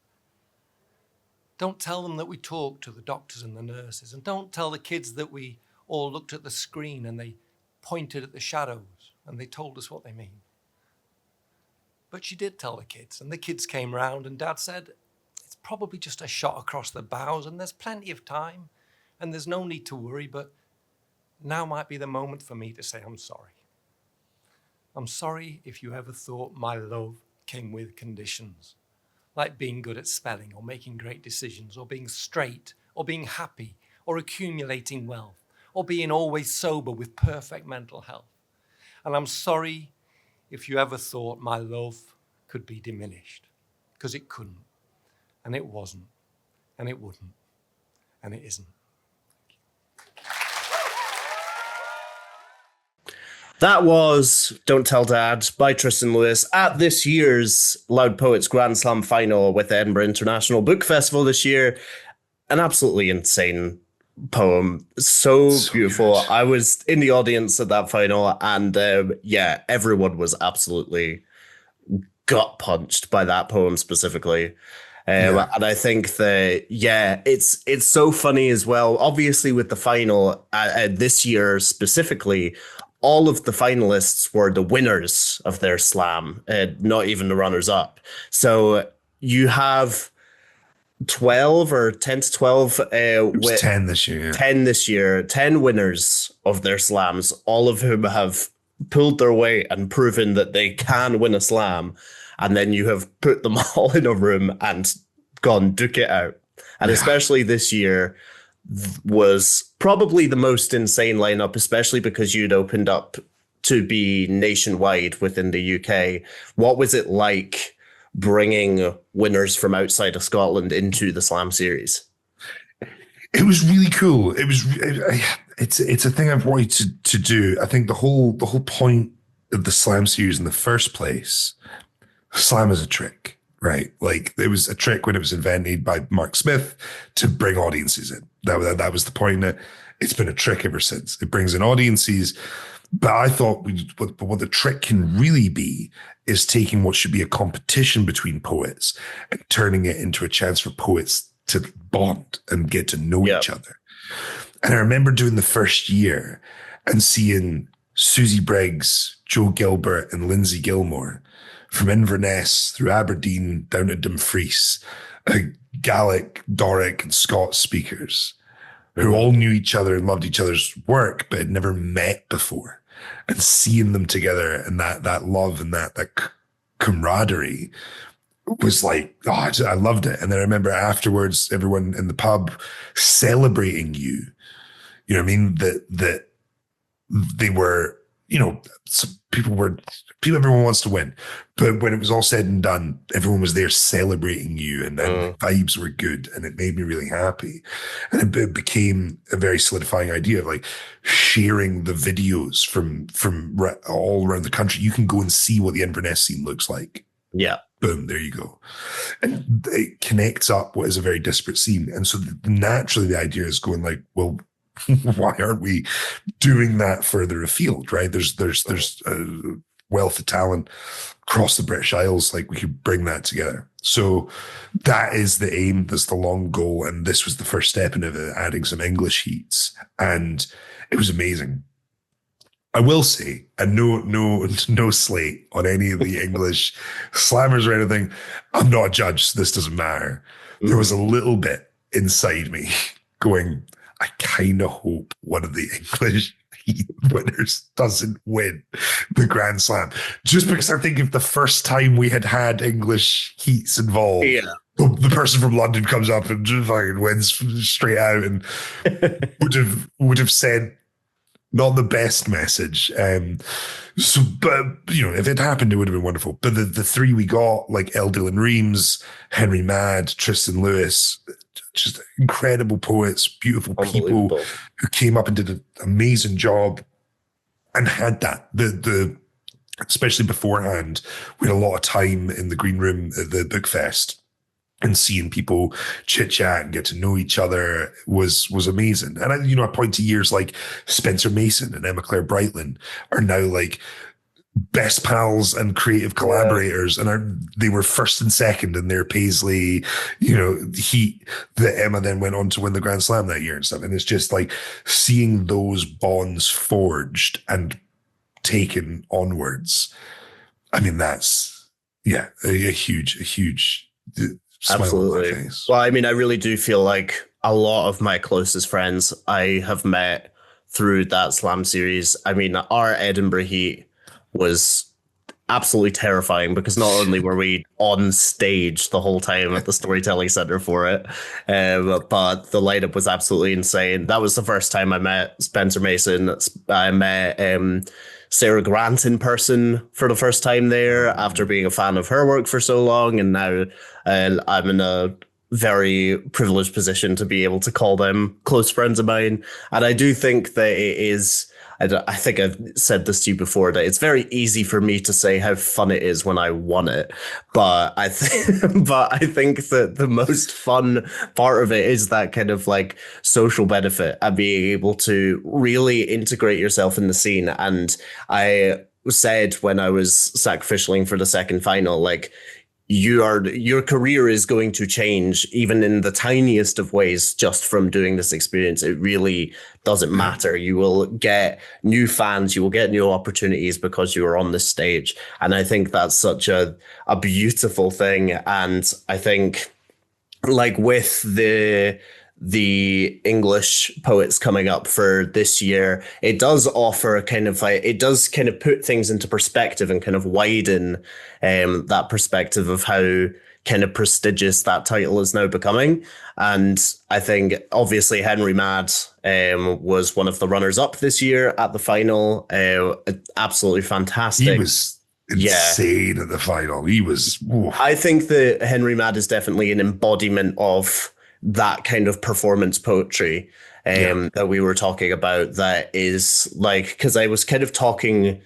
Don't tell them that we talked to the doctors and the nurses. And don't tell the kids that we all looked at the screen and they pointed at the shadows and they told us what they mean. But she did tell the kids, and the kids came round, and Dad said, it's probably just a shot across the bows and there's plenty of time and there's no need to worry, but now might be the moment for me to say I'm sorry. I'm sorry if you ever thought my love came with conditions, like being good at spelling or making great decisions or being straight or being happy or accumulating wealth or being always sober with perfect mental health. And I'm sorry if you ever thought my love could be diminished, because it couldn't, and it wasn't, and it wouldn't, and it isn't. That was Don't Tell Dad by Tristan Lewis at this year's Loud Poets Grand Slam final with the Edinburgh International Book Festival this year. An absolutely insane poem. So beautiful. Good. I was in the audience at that final, and everyone was absolutely gut punched by that poem specifically. And I think that, it's so funny as well. Obviously, with the final this year specifically, all of the finalists were the winners of their slam, not even the runners-up. So you have 12 or 10 to 12. It was 10 this year. 10 this year. 10 winners of their slams, all of whom have pulled their weight and proven that they can win a slam. And then you have put them all in a room and gone duke it out. And especially this year was probably the most insane lineup, especially because you'd opened up to be nationwide within the UK. What was it like bringing winners from outside of Scotland into the Slam series? It was really cool. It's a thing I've wanted to do. I think the whole point of the Slam series in the first place, Slam is a trick, right? Like, it was a trick when it was invented by Mark Smith to bring audiences in. That was the point. It's been a trick ever since. It brings in audiences. But I thought what the trick can really be is taking what should be a competition between poets and turning it into a chance for poets to bond and get to know each other. And I remember doing the first year and seeing Susie Briggs, Joe Gilbert, and Lindsay Gilmore from Inverness through Aberdeen down to Dumfries, Gaelic, Doric, and Scots speakers who all knew each other and loved each other's work, but had never met before. And seeing them together and that love and that camaraderie was like, I loved it. And then I remember afterwards, everyone in the pub celebrating you. You know what I mean? That they were, everyone wants to win. But when it was all said and done, everyone was there celebrating you, and the vibes were good, and it made me really happy. And it became a very solidifying idea of like sharing the videos from all around the country. You can go and see what the Inverness scene looks like. Yeah. Boom, there you go. And it connects up what is a very disparate scene. And so naturally the idea is going like, well, why aren't we doing that further afield, right? There's a wealth of talent across the British Isles. Like, we could bring that together. So that is the aim. That's the long goal. And this was the first step in it, adding some English heats. And it was amazing. I will say, and no slate on any of the English slammers or anything. I'm not a judge, so this doesn't matter. There was a little bit inside me going, I kind of hope one of the English Heat winners doesn't win the Grand Slam. Just because I think if the first time we had English heats involved, the person from London comes up and just fucking wins straight out and would have said not the best message. So, but if it happened, it would have been wonderful. But the three we got, like El Dylan Reams, Henry Madd, Tristan Lewis, just incredible poets, beautiful people who came up and did an amazing job and had that. The especially beforehand, we had a lot of time in the green room at the book fest. And seeing people chit chat and get to know each other was amazing. And I point to years like Spencer Mason and Emma Claire Brightland are now like best pals and creative collaborators, and they were first and second in their Paisley, heat that Emma then went on to win the Grand Slam that year and stuff. And it's just like seeing those bonds forged and taken onwards. I mean, that's a huge. Absolutely. Well, I mean, I really do feel like a lot of my closest friends I have met through that Slam series. I mean, our Edinburgh heat was absolutely terrifying because not only were we on stage the whole time at the Storytelling Centre for it, but the lineup was absolutely insane. That was the first time I met Spencer Mason. I met Sarah Grant in person for the first time there after being a fan of her work for so long. And now I'm in a very privileged position to be able to call them close friends of mine. And I do think that it is, I think I've said this to you before, that it's very easy for me to say how fun it is when I won it. But I think that the most fun part of it is that kind of like social benefit and being able to really integrate yourself in the scene. And I said when I was sacrificialing for the second final, like, your career is going to change even in the tiniest of ways just from doing this experience. It really doesn't matter. You will get new fans, you will get new opportunities because you are on this stage. And I think that's such a beautiful thing. And I think like with the English poets coming up for this year, it does offer a kind of like, it does kind of put things into perspective and kind of widen that perspective of how kind of prestigious that title is now becoming. And I think obviously Henry Madd was one of the runners up this year at the final. Absolutely fantastic. He was insane at the final. He was. Oof. I think that Henry Madd is definitely an embodiment of that kind of performance poetry that we were talking about. That is like, because I was talking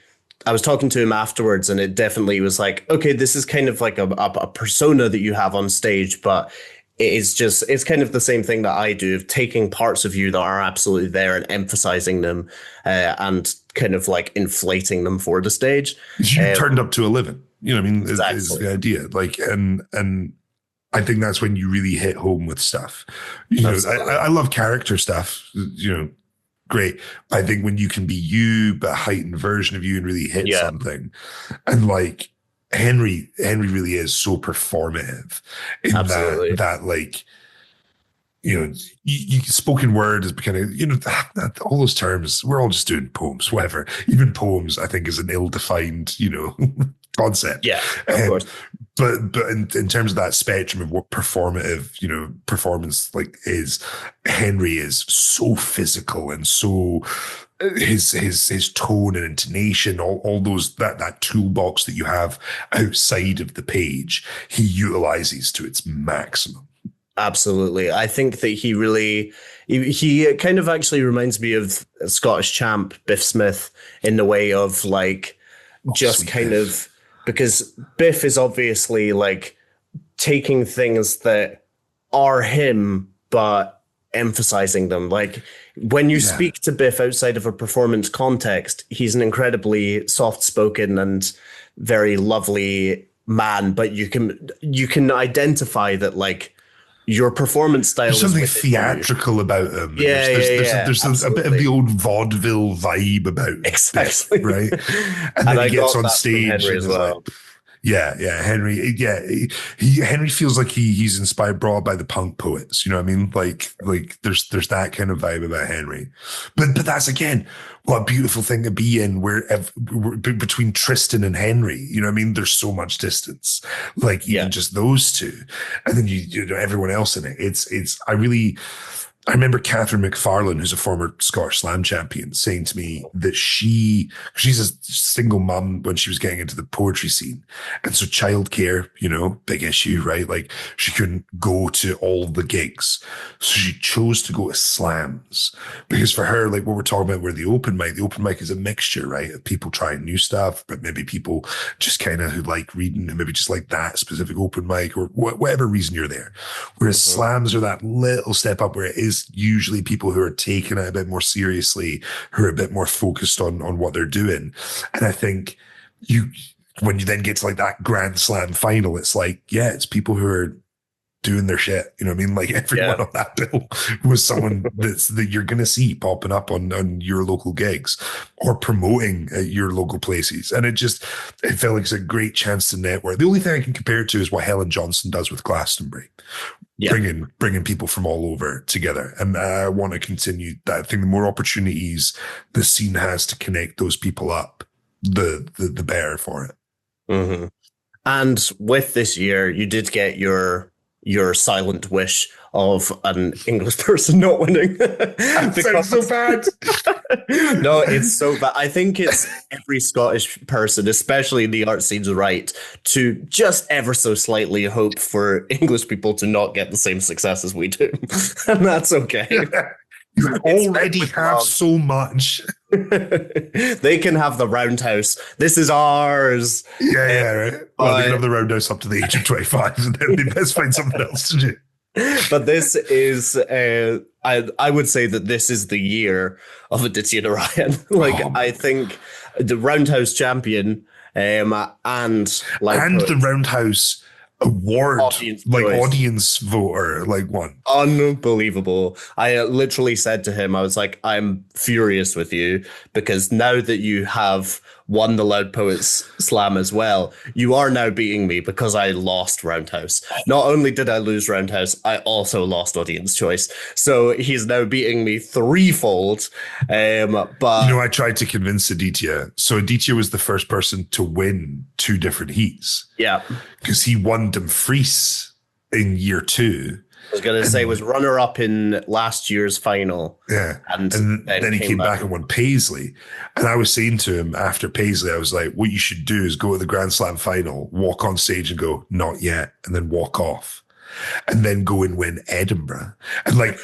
to him afterwards, and it definitely was like, okay, this is kind of like a persona that you have on stage, but it's kind of the same thing that I do, of taking parts of you that are absolutely there and emphasizing them and kind of like inflating them for the stage. You turned up to 11, you know what I mean? Exactly. Is the idea. Like, and I think that's when you really hit home with stuff. I love character stuff, great. I think when you can be you, but a heightened version of you and really hit something. And like Henry really is so performative in that like, you spoken word is kind of, all those terms, we're all just doing poems, whatever. Even poems, I think, is an ill-defined, concept. Yeah, of course. But in terms of that spectrum of what performative, performance like is, Henry is so physical and so his tone and intonation, all those that toolbox that you have outside of the page, he utilizes to its maximum. Absolutely. I think that he kind of actually reminds me of a Scottish champ, Biff Smith, in the way of like just kind Biff. of, because Biff is obviously like taking things that are him, but emphasizing them. Like when you speak to Biff outside of a performance context, he's an incredibly soft-spoken and very lovely man, but you can identify that like your performance style. There's something theatrical about him. There's a bit of the old vaudeville vibe about exactly this, right? And then he gets on stage as well. Yeah, yeah, Henry. Yeah, Henry feels like he's inspired, brought up by the punk poets. You know what I mean? Like there's that kind of vibe about Henry. But that's again, what a beautiful thing to be in. Where between Tristan and Henry, you know what I mean? There's so much distance. Like even just those two, and then you know everyone else in it. It's I remember Catherine McFarlane, who's a former Scottish Slam champion, saying to me that she's a single mum when she was getting into the poetry scene. And so childcare, you know, big issue, right? Like she couldn't go to all the gigs. So she chose to go to slams because for her, like what we're talking about, where the open mic is a mixture, right? Of people trying new stuff, but maybe people just kind of who like reading, who maybe just like that specific open mic or whatever reason you're there. Whereas slams are that little step up where it is usually people who are taking it a bit more seriously, who are a bit more focused on what they're doing. And I think when you then get to like that Grand Slam final, it's like, yeah, it's people who are doing their shit. You know what I mean? Like everyone on that bill was someone that you're going to see popping up on your local gigs or promoting at your local places. And it felt like it's a great chance to network. The only thing I can compare it to is what Helen Johnson does with Glastonbury. Yeah. Bringing people from all over together. And I want to continue that. I think the more opportunities the scene has to connect those people up, the better for it. Mm-hmm. And with this year, you did get your silent wish of an English person not winning. That sounds so bad. No, it's so bad. I think it's every Scottish person, especially in the art scene's right, to just ever so slightly hope for English people to not get the same success as we do. And that's okay. You already have so much. They can have the roundhouse. This is ours. Yeah, right. Well, they can have the roundhouse up to the age of 25, and then they best find something else to do. But this is, I would say that this is the year of Aditya Narayan. I think the roundhouse champion, and the roundhouse award, audience voter, one. Unbelievable. I literally said to him, I was like, I'm furious with you because now that you have won the Loud Poets Slam as well, you are now beating me because I lost Roundhouse. Not only did I lose Roundhouse, I also lost Audience Choice. So he's now beating me threefold. But I tried to convince Aditya. So Aditya was the first person to win 2 different heats. Yeah. Because he won Dumfries in year 2. I was going to say was runner-up in last year's final. Yeah. And then he came back and won Paisley. And I was saying to him after Paisley, I was like, what you should do is go to the Grand Slam final, walk on stage and go, not yet, and then walk off. And then go and win Edinburgh. And like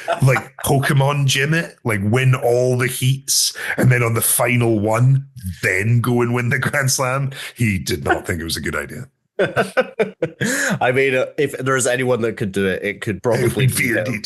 Pokemon gym it, win all the heats. And then on the final one, then go and win the Grand Slam. He did not think it was a good idea. I mean, if there's anyone that could do it, it could probably be him.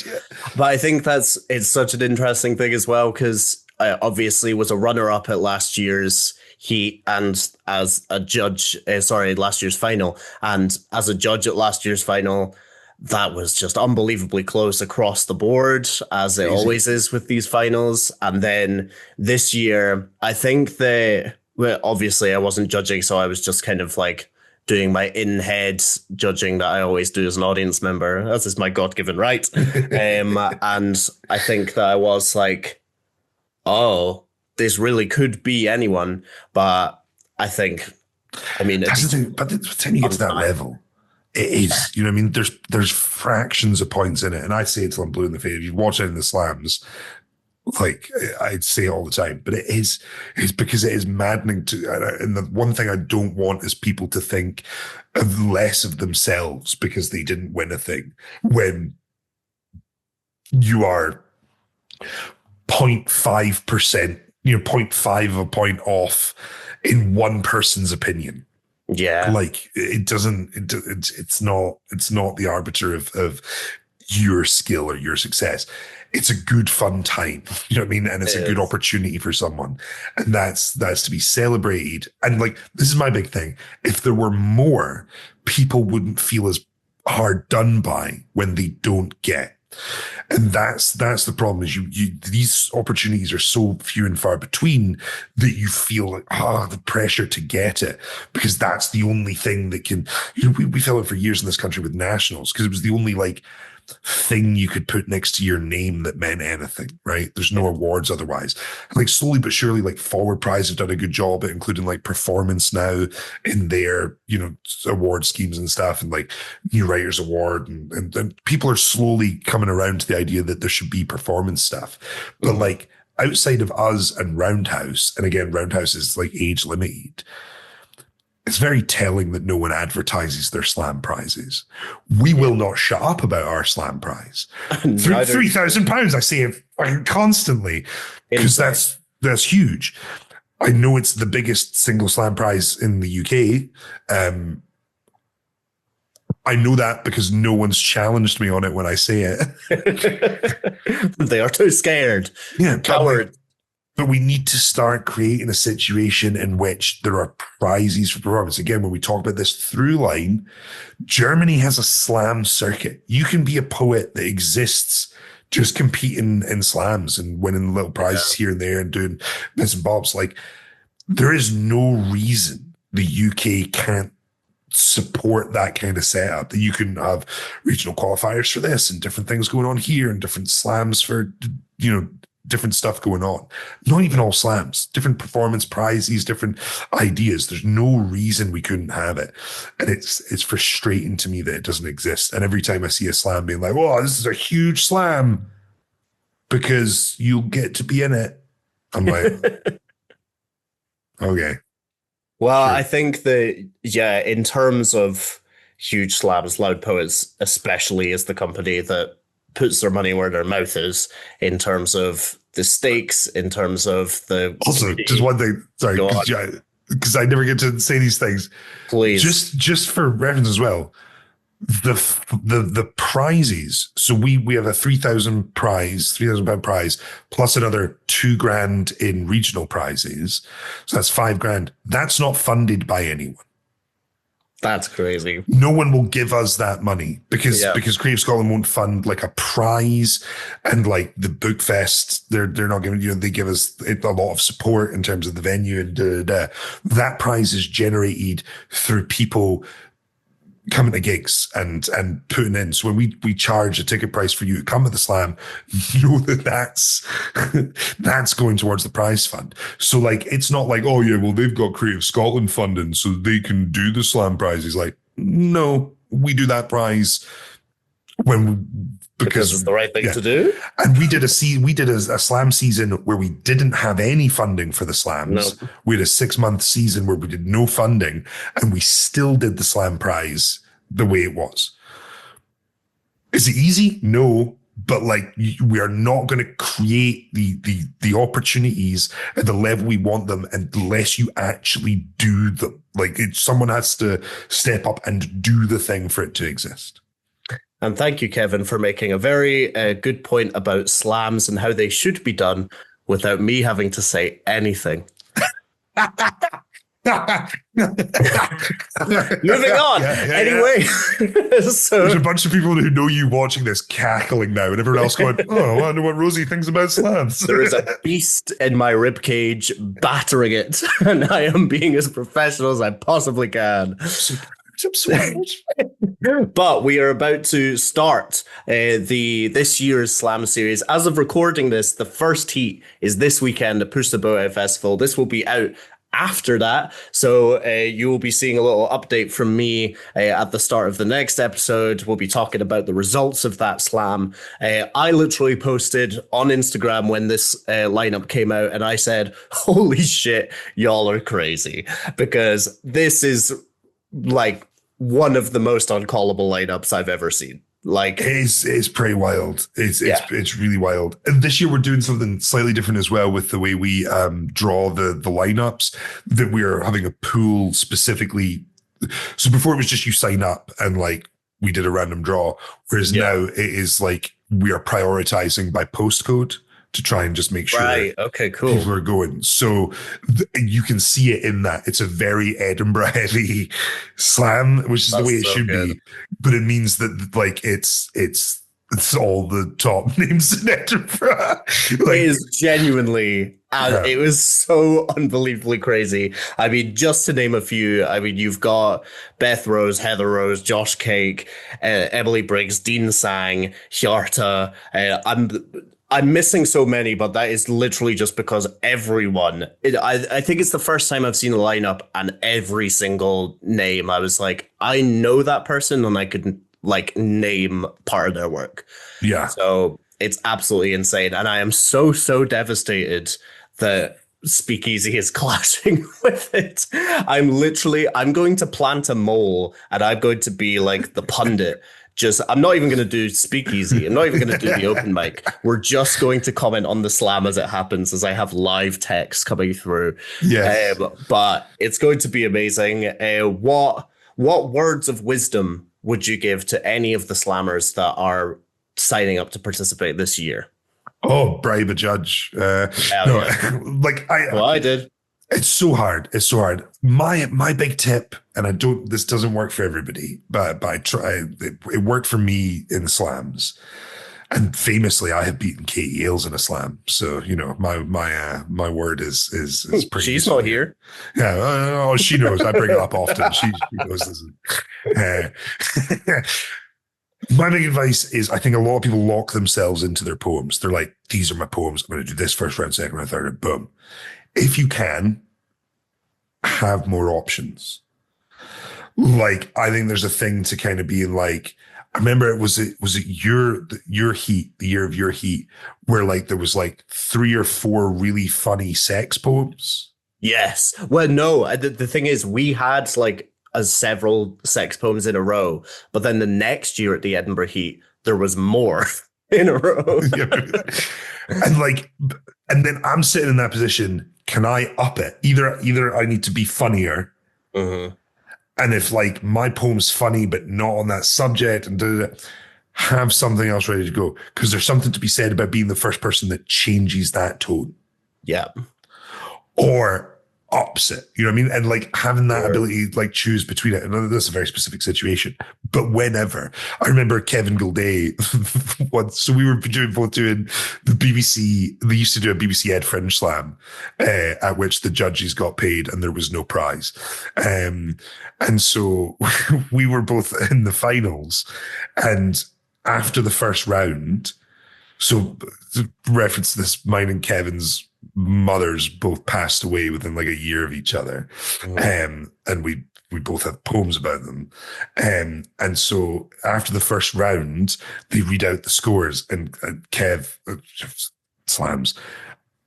But I think it's such an interesting thing as well, because I obviously was a runner-up at last year's heat and as a judge, last year's final. And as a judge at last year's final, that was just unbelievably close across the board, as it always is with these finals. And then this year, I think obviously I wasn't judging, so I was just kind of doing my in-head judging that I always do as an audience member. That is my God-given right. And I think that I was like, oh, this really could be anyone. But I think, that's the thing. But then you get to that level, it is, you know what I mean? There's fractions of points in it. And I say it till I'm blue in the face. If you watch it in the slams, I'd say it all the time, but it's because it is maddening and the one thing I don't want is people to think of less of themselves because they didn't win a thing when you are 0.5%, 0.5 of a point off in one person's opinion. Yeah. It's not the arbiter of your skill or your success. It's a good fun time, you know what I mean? And it's a good opportunity for someone. And that's to be celebrated. And this is my big thing. If there were more, people wouldn't feel as hard done by when they don't get And that's the problem is you these opportunities are so few and far between that you feel like, the pressure to get it, because that's the only thing that can, we felt it for years in this country with nationals, because it was the only like thing you could put next to your name that meant anything, right? There's no awards otherwise. Like slowly but surely, like Forward Prize have done a good job at including like performance now in their, award schemes and stuff, and like New Writers Award, and people are slowly coming around to the idea that there should be performance stuff. But like outside of us and Roundhouse, and again, Roundhouse is like age limited, it's very telling that no one advertises their slam prizes. We will not shut up about our slam prize. £3,000, I say it constantly, because that's huge. I know it's the biggest single slam prize in the UK. I know that because no one's challenged me on it when I say it. They are too scared. Yeah, coward. But we need to start creating a situation in which there are prizes for performance. Again, when we talk about this through line, Germany has a slam circuit. You can be a poet that exists just competing in slams and winning little prizes here and there and doing bits and bobs. Like, there is no reason the UK can't support that kind of setup, that you can have regional qualifiers for this and different things going on here and different slams for, different stuff going on. Not even all slams, different performance prizes, different ideas. There's no reason we couldn't have it. And it's frustrating to me that it doesn't exist. And every time I see a slam being like, oh, this is a huge slam because you'll get to be in it, I'm like, okay. Well, Sure. I think that, in terms of huge slams, Loud Poets especially is the company that puts their money where their mouth is in terms of the stakes, in terms of the... Also, just one thing, sorry, because I never get to say these things. Please. Just for reference as well, the prizes. So we have a £3,000 prize plus another £2,000 in regional prizes. So that's £5,000. That's not funded by anyone. That's crazy. No one will give us that money because Creative Scotland won't fund like a prize, and like the Book Fest, they're not giving, they give us a lot of support in terms of the venue and that prize is generated through people coming to gigs and putting in. So when we charge a ticket price for you to come to the slam, you know that's going towards the prize fund. So like, it's not like, oh yeah, well they've got Creative Scotland funding so they can do the slam prizes. Like, no, we do that prize because it's the right thing to do. And we did a slam season where we didn't have any funding for the slams. No. We had a 6-month season where we did no funding, and we still did the slam prize the way it was. Is it easy? No, but like, we are not going to create the opportunities at the level we want them unless you actually do them. Like, someone has to step up and do the thing for it to exist. And thank you, Kevin, for making a very good point about slams and how they should be done without me having to say anything. Moving on. Anyway, so there's a bunch of people who know you watching this cackling now, and everyone else going, "Oh, I wonder what Rosie thinks about slams." There is a beast in my ribcage battering it, and I am being as professional as I possibly can. But we are about to start this year's Slam series. As of recording this, the first heat is this weekend at Push the Boat Out Festival. This will be out after that, so you will be seeing a little update from me at the start of the next episode. We'll be talking about the results of that slam. I literally posted on Instagram when this lineup came out, and I said, holy shit, y'all are crazy, because this is like one of the most uncallable lineups I've ever seen. Like, it's pretty wild. It's really wild. And this year we're doing something slightly different as well with the way we draw the lineups, that we are having a pool specifically. So before it was just you sign up and like we did a random draw, whereas now it is like we are prioritizing by postcode to try and just make sure people are going. So you can see it in that. It's a very Edinburgh heavy slam, which is the way it should be. But it means that like it's It's all the top names in Edinburgh. It is genuinely, Yeah. it was so unbelievably crazy. I mean, just to name a few, I mean, you've got Beth Rose, Heather Rose, Josh Cake, Emily Briggs, Dean Sang, Hjarta. I'm missing so many, but that is literally just because everyone. I think it's the first time I've seen a lineup and every single name. I was like, I know that person, and I could like name part of their work. Yeah. So it's absolutely insane. And I am so devastated that Speakeasy is clashing with it. I'm going to plant a mole and I'm going to be like the pundit. I'm not even going to do Speakeasy. I'm not even going to do the open mic. We're just going to comment on the slam as it happens, as I have live text coming through. Yeah. But it's going to be amazing. What words of wisdom would you give to any of the slammers that are signing up to participate this year? Oh, bribe a judge. Yeah. I did. It's so hard. It's so hard. My big tip, and this doesn't work for everybody, but I try. It worked for me in slams, and famously, I have beaten Katie Ailes in a slam. So my word is pretty. She's not here. Yeah, she knows. I bring it up often. She knows this. My big advice is I think a lot of people lock themselves into their poems. They're like, these are my poems. I'm going to do this first round, second round, third round, boom. If you can, have more options. Like, I think there's a thing to kind of being like, I remember was it your heat, the year of your heat, where like there was like 3 or 4 really funny sex poems? Yes. Well, no, the thing is, we had like several sex poems in a row, but then the next year at the Edinburgh Heat, there was more in a row. And then I'm sitting in that position. Can I up it? Either I need to be funnier, and if like my poem's funny but not on that subject, and have something else ready to go, because there's something to be said about being the first person that changes that tone. Yeah. Or ups it, you know what I mean? And like having that ability to like choose between it. And that's a very specific situation. But whenever, I remember Kevin Gilday once, so we were both doing the BBC, they used to do a BBC Ed Fringe Slam, at which the judges got paid and there was no prize. And so we were both in the finals, and after the first round, so to reference this, mine and Kevin's mothers both passed away within like a year of each other. And we both have poems about them. And so after the first round, they read out the scores, and Kev slams.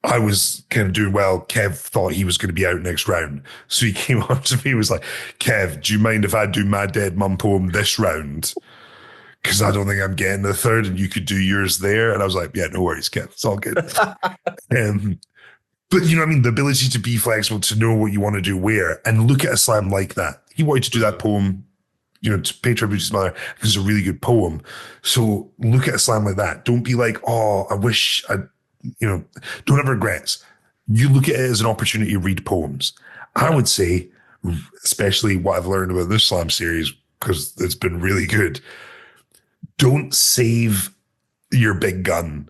I was kind of doing well. Kev thought he was going to be out next round. So he came up to me and was like, Kev, do you mind if I do my dead mum poem this round? Because I don't think I'm getting the third, and you could do yours there. And I was like, yeah, no worries, Kev. It's all good. But you know what I mean? The ability to be flexible, to know what you want to do where, and look at a slam like that. He wanted to do that poem, to pay tribute to his mother, because it's a really good poem. So look at a slam like that. Don't be like, oh, I wish don't have regrets. You look at it as an opportunity to read poems. I would say, especially what I've learned about this slam series, because it's been really good, don't save your big gun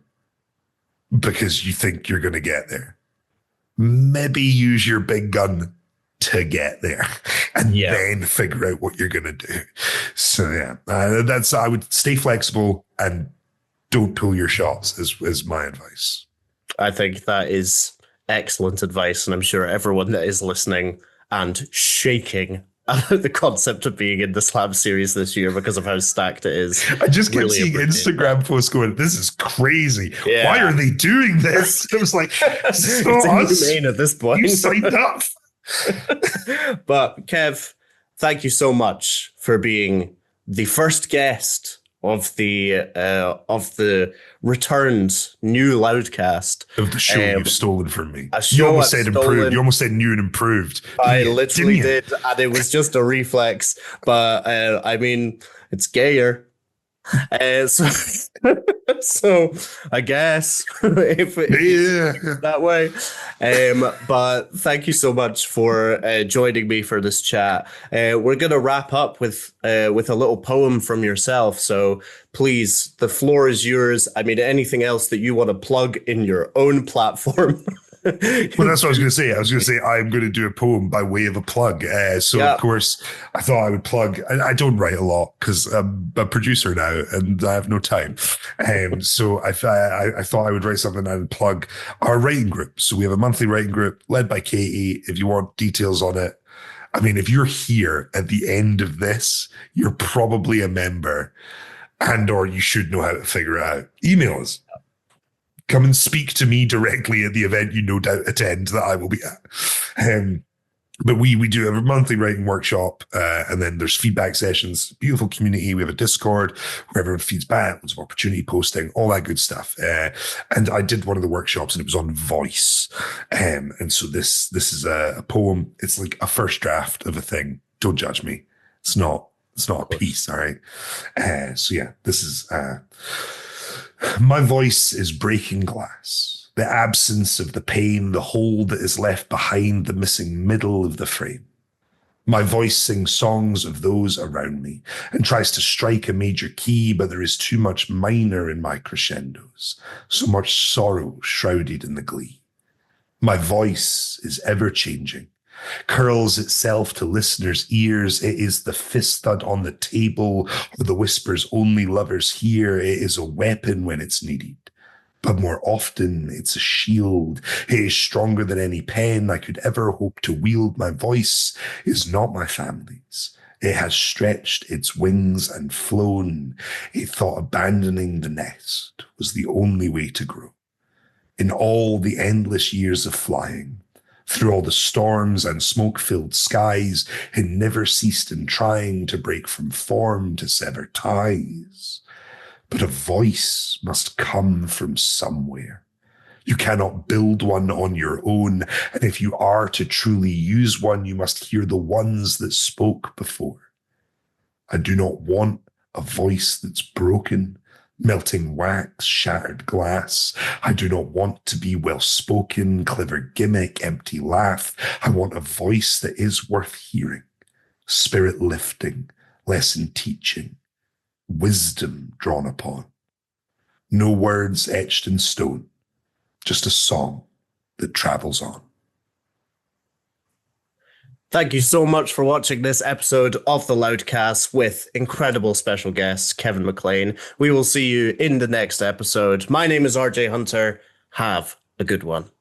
because you think you're going to get there. Maybe use your big gun to get there, and then figure out what you're going to do. So I would stay flexible and don't pull your shots is my advice. I think that is excellent advice, and I'm sure everyone that is listening and shaking about the concept of being in the slam series this year because of how stacked it is. I just kept seeing Instagram posts going, this is crazy. Yeah. Why are they doing this? It was like, it's inhumane at this point. You signed up. But Kev, thank you so much for being the first guest of the returned new Loudcast of the show you've stolen from me. You almost said improved. You almost said new and improved. I literally did, and it was just a reflex. But I mean, it's gayer. So So I guess if that way. But thank you so much for joining me for this chat. We're going to wrap up with a little poem from yourself. So please, the floor is yours. I mean, anything else that you want to plug in your own platform. Well, that's what I was going to say. I was going to say I'm going to do a poem by way of a plug. Of course, I thought I would plug. I don't write a lot because I'm a producer now and I have no time. So I thought I would write something and I'd plug our writing group. So we have a monthly writing group led by Katie. If you want details on it, I mean, if you're here at the end of this, you're probably a member, or you should know how to figure it out. Email us. Come and speak to me directly at the event you no doubt attend that I will be at. But we do have a monthly writing workshop, and then there's feedback sessions, beautiful community. We have a Discord where everyone feeds back, lots of opportunity posting, all that good stuff. And I did one of the workshops and it was on voice. And so this is a poem. It's like a first draft of a thing. Don't judge me. It's not a piece. All right. So yeah, this is, my voice is breaking glass, the absence of the pain, the hole that is left behind the missing middle of the frame. My voice sings songs of those around me and tries to strike a major key, but there is too much minor in my crescendos, so much sorrow shrouded in the glee. My voice is ever changing, curls itself to listeners' ears. It is the fist thud on the table or the whispers only lovers hear. It is a weapon when it's needed, but more often it's a shield. It is stronger than any pen I could ever hope to wield. My voice is not my family's. It has stretched its wings and flown. It thought abandoning the nest was the only way to grow. In all the endless years of flying, through all the storms and smoke-filled skies, it never ceased in trying to break from form, to sever ties. But a voice must come from somewhere. You cannot build one on your own, and if you are to truly use one, you must hear the ones that spoke before. I do not want a voice that's broken, melting wax, shattered glass. I do not want to be well-spoken, clever gimmick, empty laugh. I want a voice that is worth hearing, spirit lifting, lesson teaching, wisdom drawn upon. No words etched in stone, just a song that travels on. Thank you so much for watching this episode of the Loudcast with incredible special guest, Kevin Mclean. We will see you in the next episode. My name is RJ Hunter. Have a good one.